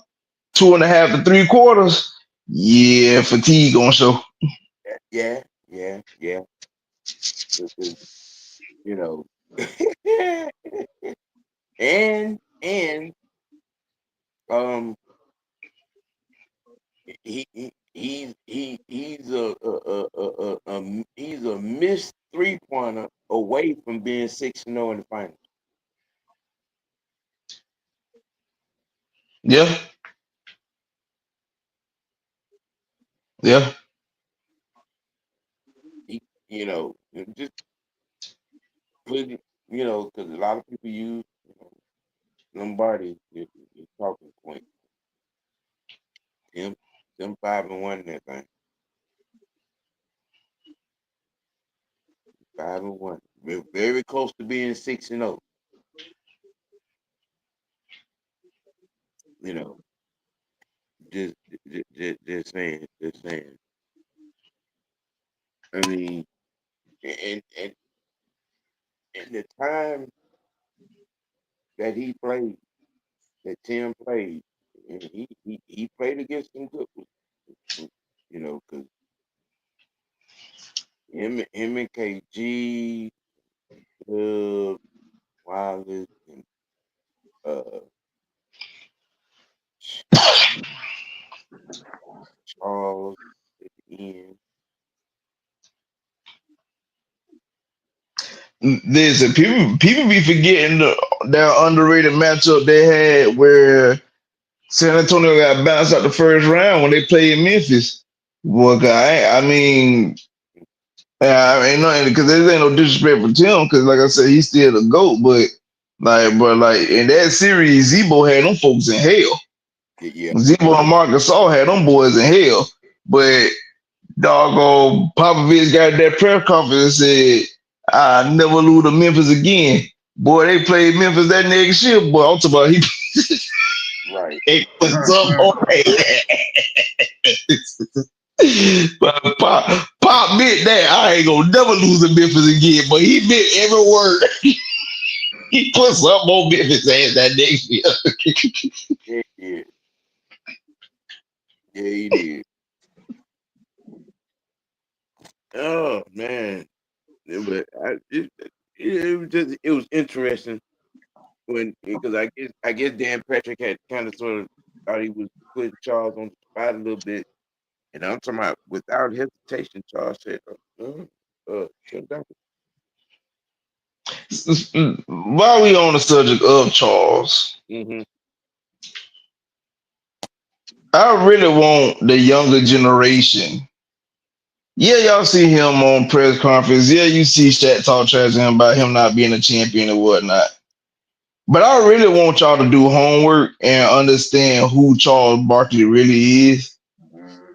2.5 to 3 quarters, yeah, fatigue gonna show. yeah. Because, you know, and um, he's a missed 3-pointer away from being 6-0 in the finals. Yeah, yeah. He, just put because a lot of people use Lombardi is talking point. Them them 5-1 in that thing. 5-1. We're very close to being 6-0. You know, just just saying. I mean, and the time that he played, that Tim played, and he played against some good ones. Because him and KG, Wallace, and uh, Charles at the end. Listen, people be forgetting that underrated matchup they had where San Antonio got bounced out the first round when they played in Memphis. Well, I mean, I ain't nothing because there ain't no disrespect for Tim because, like I said, he's still the goat. But in that series, Zebo had them folks in hell. Yeah, Zebo and Marcus Gasol had them boys in hell. But doggone Popovich got that press conference and said, "I never lose to Memphis again." Boy, they played Memphis that next year. Boy, I'm talking about right. he put some on But Pop meant that I ain't gonna never lose to Memphis again. But he meant every word. He put something on Memphis ass that next year. Yeah. Yeah, he did. Oh man, but it was interesting because I guess Dan Patrick had kind of sort of thought he was putting Charles on the spot a little bit, and I'm talking about without hesitation, Charles said, Tim Duncan. While we on the subject of Charles, Mm-hmm. I really want the younger generation. Yeah, y'all see him on press conference. Yeah, you see Shaq talk trash to him about him not being a champion and whatnot. But I really want y'all to do homework and understand who Charles Barkley really is.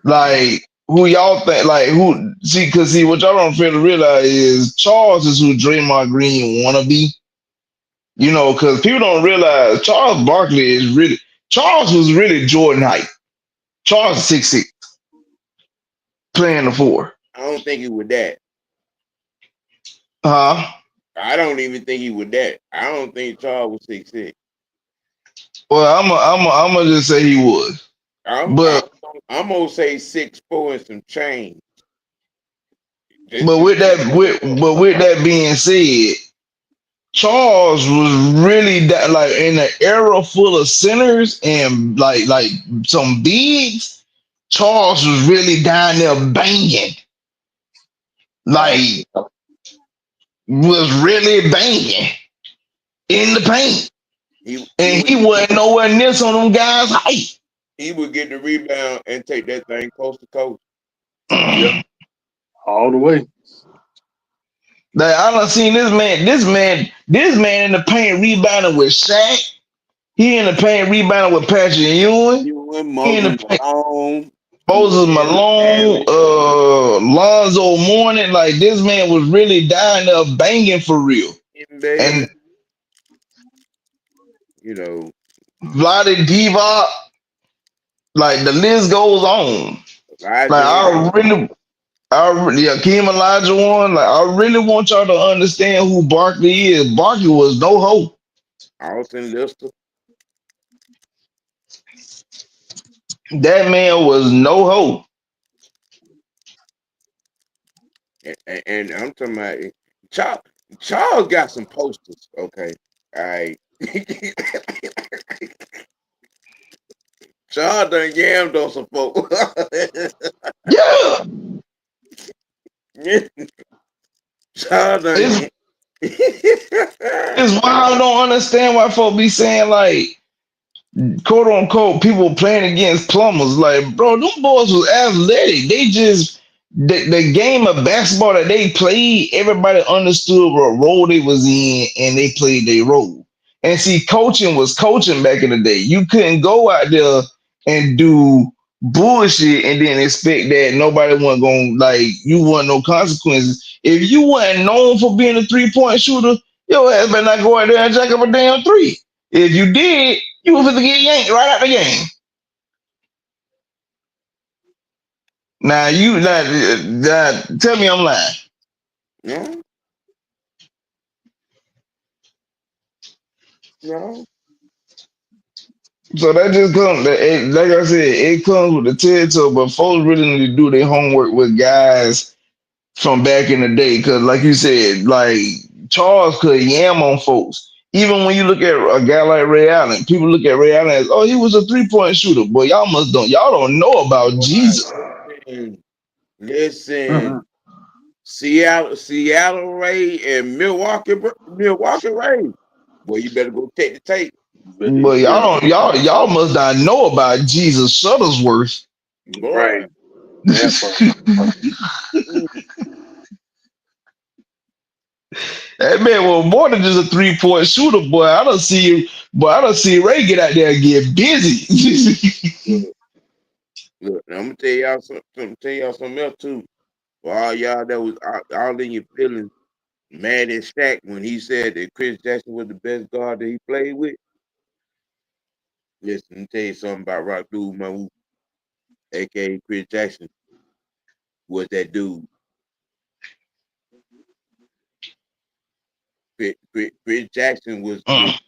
Like who y'all think like who see what y'all don't fail to realize is Charles is who Draymond Green wanna be. Because people don't realize Charles Barkley is really Charles was really Jordan height. Charles is 6'6", playing the four. I don't think he would that. Huh? I don't even think he would that. I don't think Charles was 6'6". Well, I'm gonna just say he was, I'm I'm but I'm gonna say 6'4" and some change. but Just with that being said, Charles was really that like in an era full of centers and like some bigs. Charles was really down there banging, oh, like was really banging in the paint. he And would he wasn't nowhere near some of them guys' height. he would get the rebound and take that thing coast to coast. Yeah, all the way. Like I done seen this man in the paint rebounding with Shaq. He in the paint rebounding with Patrick Ewing. You and He in Moses the paint Malone, Moses Malone, Allen, Lonzo Mourning. Like this man was really dying up banging for real. in there, And you know, Vlade Divac, like the list goes on. Like Elijah Ray. yeah, Keem Elijah one. Like I really want y'all to understand who Barkley is. Barkley was no hope. Austin Lister, That man was no hope. and I'm talking about Charles. Charles got some posters. Okay, all right. Charles done yammed on some folk. Yeah, Charles done. it's it's why I don't understand why folks be saying like quote unquote people playing against plumbers. Like, bro, them boys was athletic. They just the game of basketball that they played, everybody understood what role they was in and they played their role. And see, coaching was coaching back in the day. You couldn't go out there and do bullshit and then expect that nobody wasn't going like you want no consequences. If you weren't known for being a 3-point shooter, your ass better not go out there and jack up a damn three. If you did, you was gonna get yanked right out the game. Now tell me I'm lying. No, no. So that just comes, like I said, it comes with the territory. But folks really need to do their homework with guys from back in the day, because like you said, like Charles could yam on folks. Even when you look at a guy like Ray Allen, people look at Ray Allen as, oh, he was a 3-point shooter. But y'all don't know about Boy, Jesus. listen. Seattle Ray and Milwaukee Ray. Boy, you better go take the tape. But Yeah, y'all must not know about Jesus Shuttlesworth. Boy, right. That part. That man was more than just a 3-point shooter, boy. I don't see Ray get out there and get busy. look, I'm gonna tell y'all something else too. For all y'all that was all in your feelings, mad at Shaq when he said that Chris Jackson was the best guard that he played with. Listen, let me tell you something about Rock Dude Mawu, aka Chris Jackson, was that dude. Chris Jackson Mm.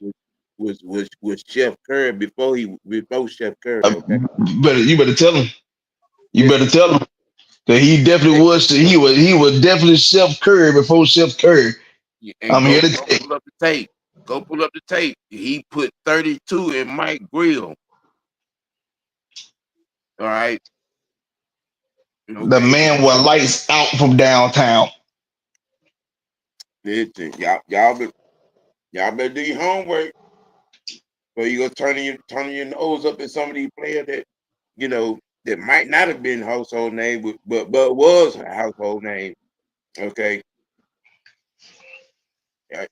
was Chef Curry before Chef Curry. Okay, You better tell him. You better listen, tell him that he definitely was. He was definitely Chef Curry before Chef Curry. and I'm here to go tell pull up the tape. Go pull up the tape. He put 32 in Mike Grill. All right, the okay. man was lights out from downtown. Listen, y'all better do your homework. So you go turning your nose up at some of these players that that might not have been household name, but was a household name. Okay,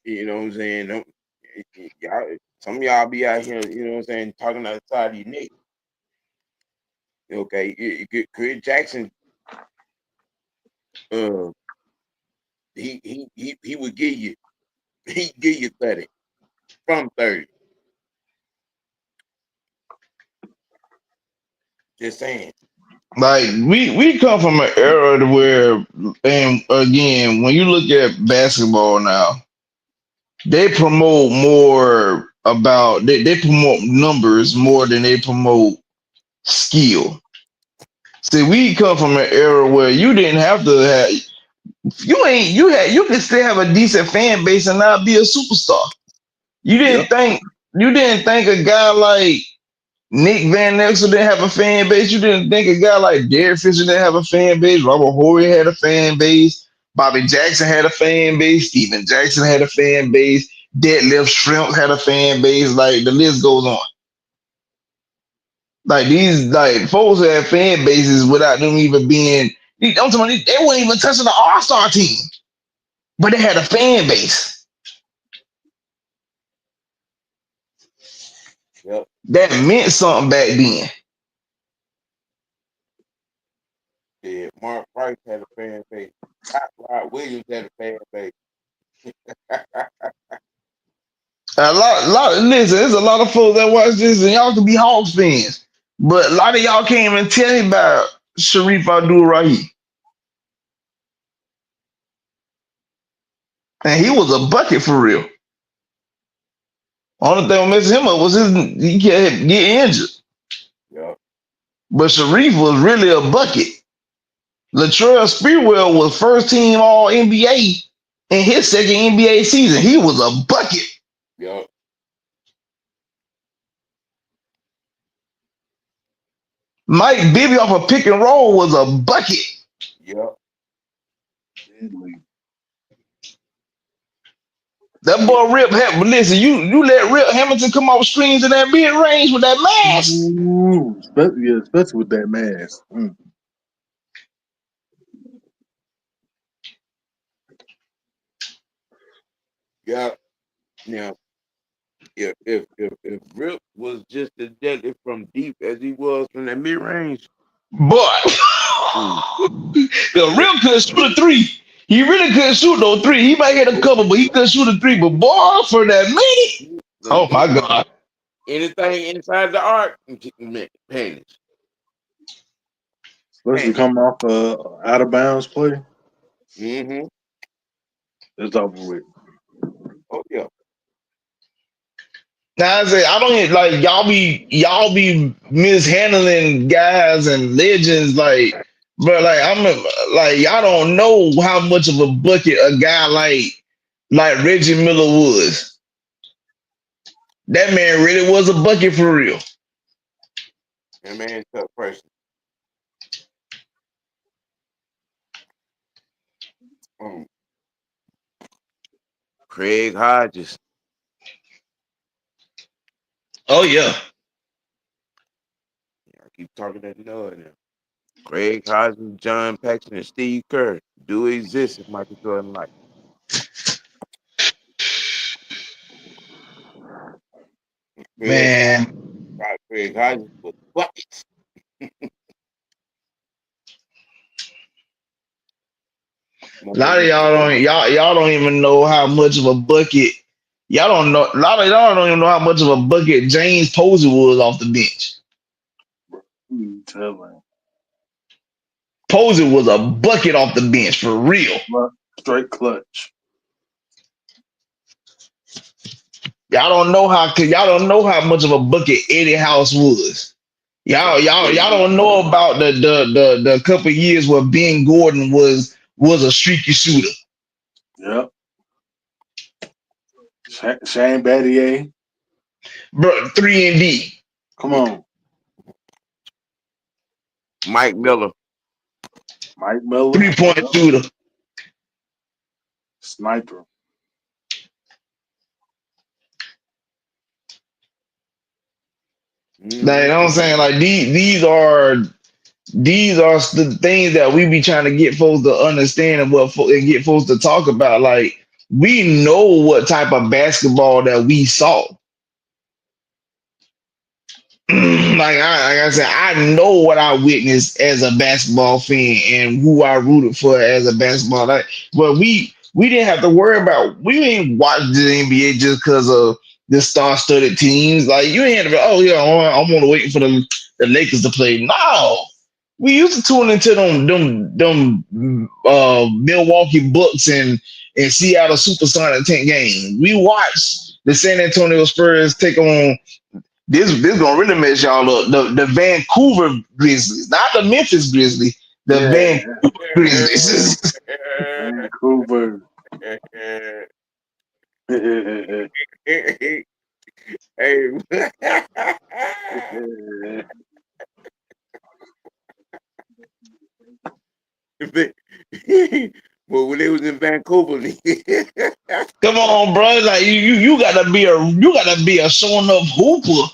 you know what I'm saying. Y'all, some of y'all be out here, you know what I'm saying, talking outside of your neck. Okay, Chris Jackson, uh, he would give you 30 from 30. Just saying. Like we come from an era where, and again, when you look at basketball now, they promote more about they promote numbers more than they promote skill. See, we come from an era where you didn't have to have you could still have a decent fan base and not be a superstar. You Yep. didn't think you didn't think a guy like Nick Van Exel didn't have a fan base. You didn't think a guy like Derek Fisher didn't have a fan base. Robert Horry had a fan base. Bobby Jackson had a fan base. Steven Jackson had a fan base. Deadlift Shrimp had a fan base. Like the list goes on. Like these like folks had fan bases without them even being. I'm talking about, they weren't even touching the All-Star team, but they had a fan base Yep. that meant something back then. Yeah. Mark Price had a fan base. Hot Rod Williams had a fan base. Listen, there's a lot of folks that watch this, and y'all can be Hawks fans, but a lot of y'all can't even tell me about Sharif Abdul-Rahim, and he was a bucket for real. Only thing messing him up was he kept getting injured, Yep. but Sharif was really a bucket. Latrell Sprewell was first team All NBA in his second NBA season. He was a bucket. Yep. Mike Bibby off a pick and roll was a bucket. Yep. That boy Rip Hamilton. Listen, you let Rip Hamilton come off screens in that mid range with that mask. Ooh, especially with that mask. Yep. Now, if Rip was just as deadly from deep as he was from that mid range, Boy, the Rip couldn't shoot a three. He really couldn't shoot no three. He might hit a couple, but he couldn't shoot a three. But boy, for that many, oh my God. anything inside the arc, panics. Especially coming off out of bounds play. Mm-hmm. It's over with. Oh yeah. Now I say I don't even, like y'all be mishandling guys and legends like, but like like y'all don't know how much of a bucket a guy like Reggie Miller was. That man really was a bucket for real. That man tough person. Craig Hodges. Oh yeah. I keep talking that nerd now. Craig Hodges, John Paxson, and Steve Kerr do exist if Michael Jordan like. Man, Craig Hodges was buckets. a lot of y'all don't even know how much of a bucket. Y'all don't know. A lot of y'all don't even know how much of a bucket James Posey was off the bench. Telling. Posey was a bucket off the bench for real. Straight clutch. Y'all don't know how much of a bucket Eddie House was. Y'all don't know about the couple of years where Ben Gordon was a streaky shooter. Yep. Shane Battier. Bro, 3 and D. Come on. Mike Miller. 3-point shooter. Sniper. Like, you know what I'm saying? Like these are the things that we be trying to get folks to understand and get folks to talk about. Like, we know what type of basketball that we saw. Like I said, I know what I witnessed as a basketball fan and who I rooted for as a basketball. But we didn't have to worry about. We didn't watch the NBA just because of the star-studded teams. Like, you ain't had to be, oh yeah, I'm gonna wait for the Lakers to play. No, we used to tune into them Milwaukee Bucks and Seattle Supersonic 10 games. We watched the San Antonio Spurs take on. This gonna really mess y'all up. The Vancouver Grizzlies, not the Memphis Grizzlies. The Vancouver Grizzlies. Vancouver. Hey. Well, when they was in Vancouver, Come on, bro. Like you gotta be a showing up hooper,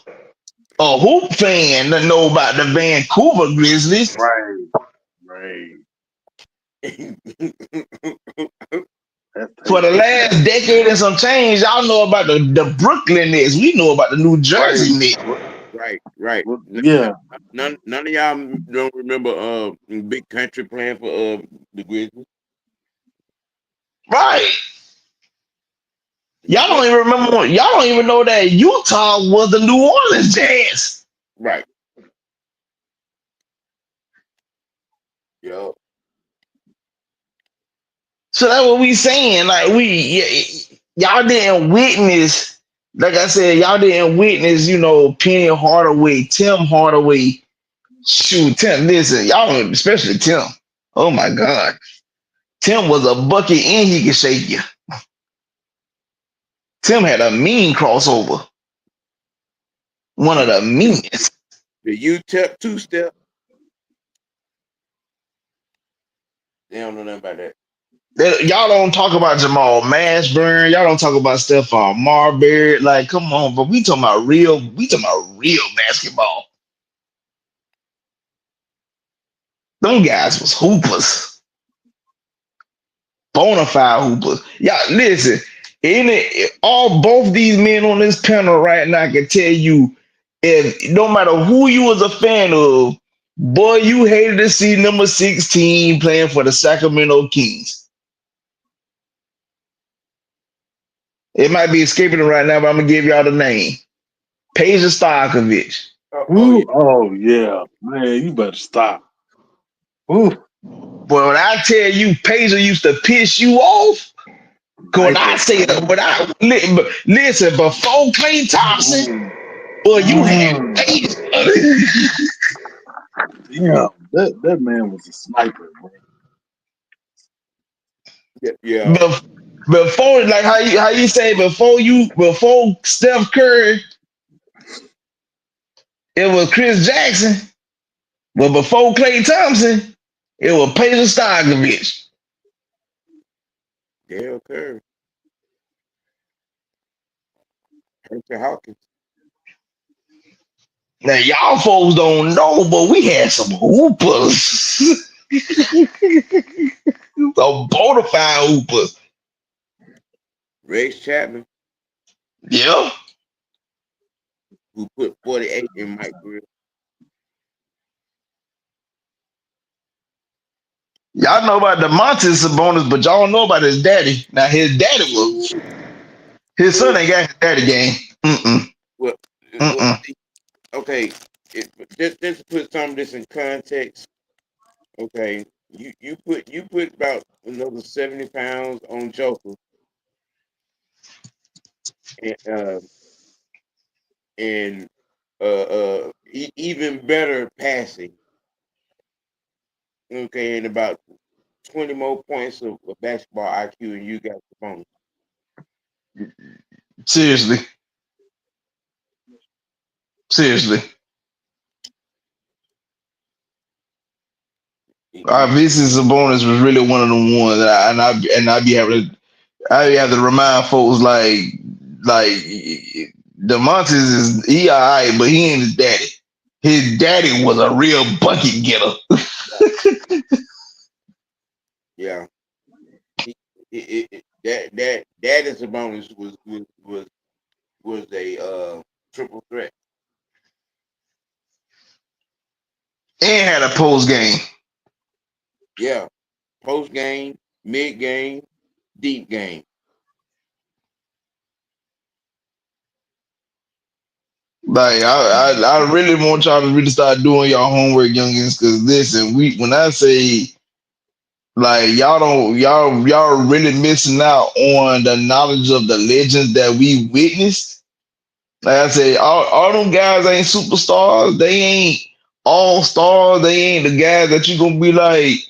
a hoop fan to know about the Vancouver Grizzlies. Right, right. That For the takes it. last decade and some change, y'all know about the Brooklyn Nets. We know about the New Right. Jersey Nets. What? right. What? Yeah. None of y'all don't remember Big Country playing for the Grizzlies. Right. Y'all Yeah, don't even remember. Y'all don't even know that Utah was the New Orleans Jazz. right. Yeah, So that's what we saying. Like y'all didn't witness. Like I said, y'all didn't witness. Penny Hardaway, Tim Hardaway. Shoot, Tim. Listen, y'all, especially Tim. Oh my God, Tim was a bucket and he could shake you. Tim had a mean crossover. One of the the meanest. UTEP two step. They don't know nothing about that. Y'all don't talk about Jamal Mashburn. Y'all don't talk about Stephon Marbury. Like, come on, but we talking about real. We talking about real basketball. Them guys was hoopers, bona fide hoopers. Y'all listen. All both these men on this panel right now can tell you, if no matter who you was a fan of, boy, you hated to see number 16 playing for the Sacramento Kings. It might be escaping it right now, but I'm gonna give y'all the name. Peja Stojkovic. Oh Ooh, yeah, oh yeah, man, you better stop. Ooh, But when I tell you Peja used to piss you off, cause when I sniper. say that, listen, before Clay Thompson, Mm, boy, you had mm, Peja. yeah, that man was a sniper, man. yeah. Bef- Before, like how you say before Steph Curry, it was Chris Jackson. But before Clay Thompson, it was Peja Stojkovic. Dale Curry, Herschel Hawkins. Now y'all folks don't know, but we had some hoopers. Some bona fide hoopers. Ray Chapman, Yeah. who put 48 in Mike Grill. Y'all know about the Montes Sabonis, but y'all don't know about his daddy. Now his son ain't got his daddy game. Mm-mm. Well, well, Mm-mm. okay. Just to put some of this in context. Okay, you put about another 70 pounds on Joker, and and even better passing. Okay, and about 20 more points of basketball IQ, and you got the bonus. Seriously. Seriously. Vincent Sabonis was really one of the ones that I be having to remind folks like DeMontis is he alright, but he ain't his daddy. His daddy was a real bucket getter. Yeah, that is a bonus was a triple threat. And had a post game. Yeah, post game, mid game, deep game. Like I really want y'all to really start doing your homework, youngins. Cause listen, when I say like y'all really missing out on the knowledge of the legends that we witnessed. Like I say, all them guys ain't superstars. They ain't all stars. They ain't the guys that you gonna be like.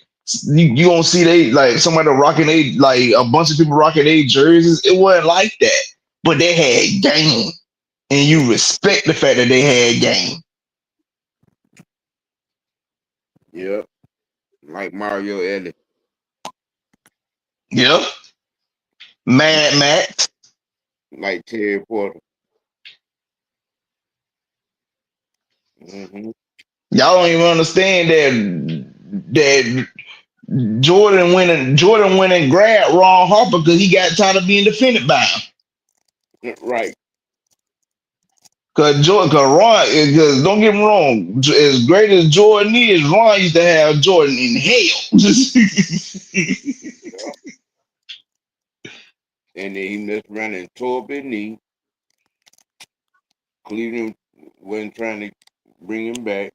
You gonna see they like somebody rocking like a bunch of people rocking their jerseys. It wasn't like that, but they had game, and you respect the fact that they had game. Yep, like Mario Ellie. Yep. Mad Max. like Terry Porter. Hmm. Y'all don't even understand that Jordan went and grabbed Ron Harper because he got tired of being defended by him. Right. Cause Ron, because don't get me wrong, as great as Jordan is, Ron used to have Jordan in hell. Yeah. And then he messed around and tore up his knee. Cleveland wasn't trying to bring him back.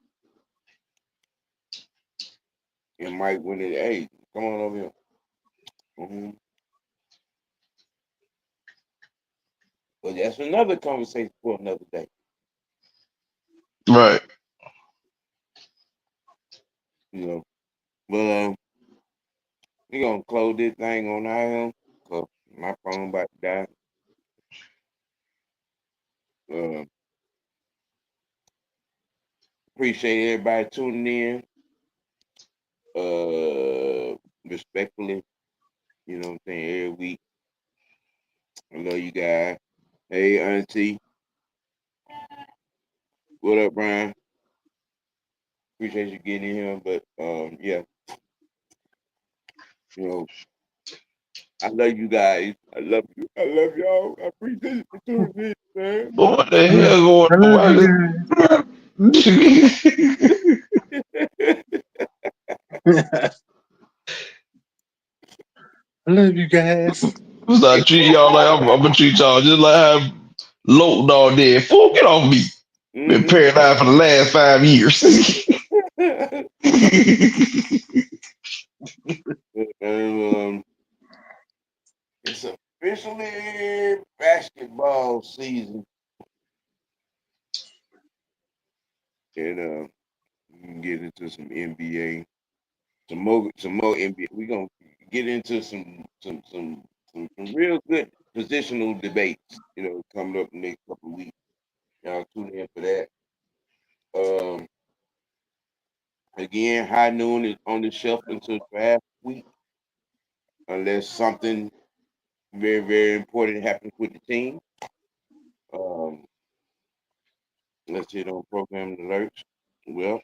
And Mike went in, hey, come on over here. Hmm. But that's another conversation for another day. Right. You know. But we gonna close this thing on our end, cause my phone about to die. Uh, appreciate everybody tuning in. Respectfully, you know what I'm saying, every week. I love you guys. Hey Auntie, what up, Brian? Appreciate you getting in here, but yeah, you know, I love you guys. I love you. I love y'all. I appreciate you for tuning in, man. But what the I love, hell going I love you on? I love you guys. So I treat y'all like I'm gonna treat y'all just like how Loke Dog did. Fool, get off me. Been Mm-hmm. paralyzed for the last 5 years. And, it's officially basketball season, and we can get into some NBA, some more NBA. We're gonna get into some real good positional debates. You know, coming up the next couple of weeks. Y'all tune in for that. Um, Again, high noon is on the shelf until draft week, unless something very very important happens with the team. Um, let's hit on program alerts. Well,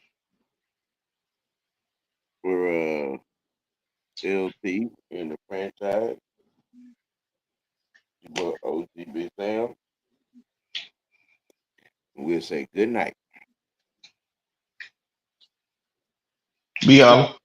for LT in the franchise, your boy OGBigsam. We'll say good night. Be out.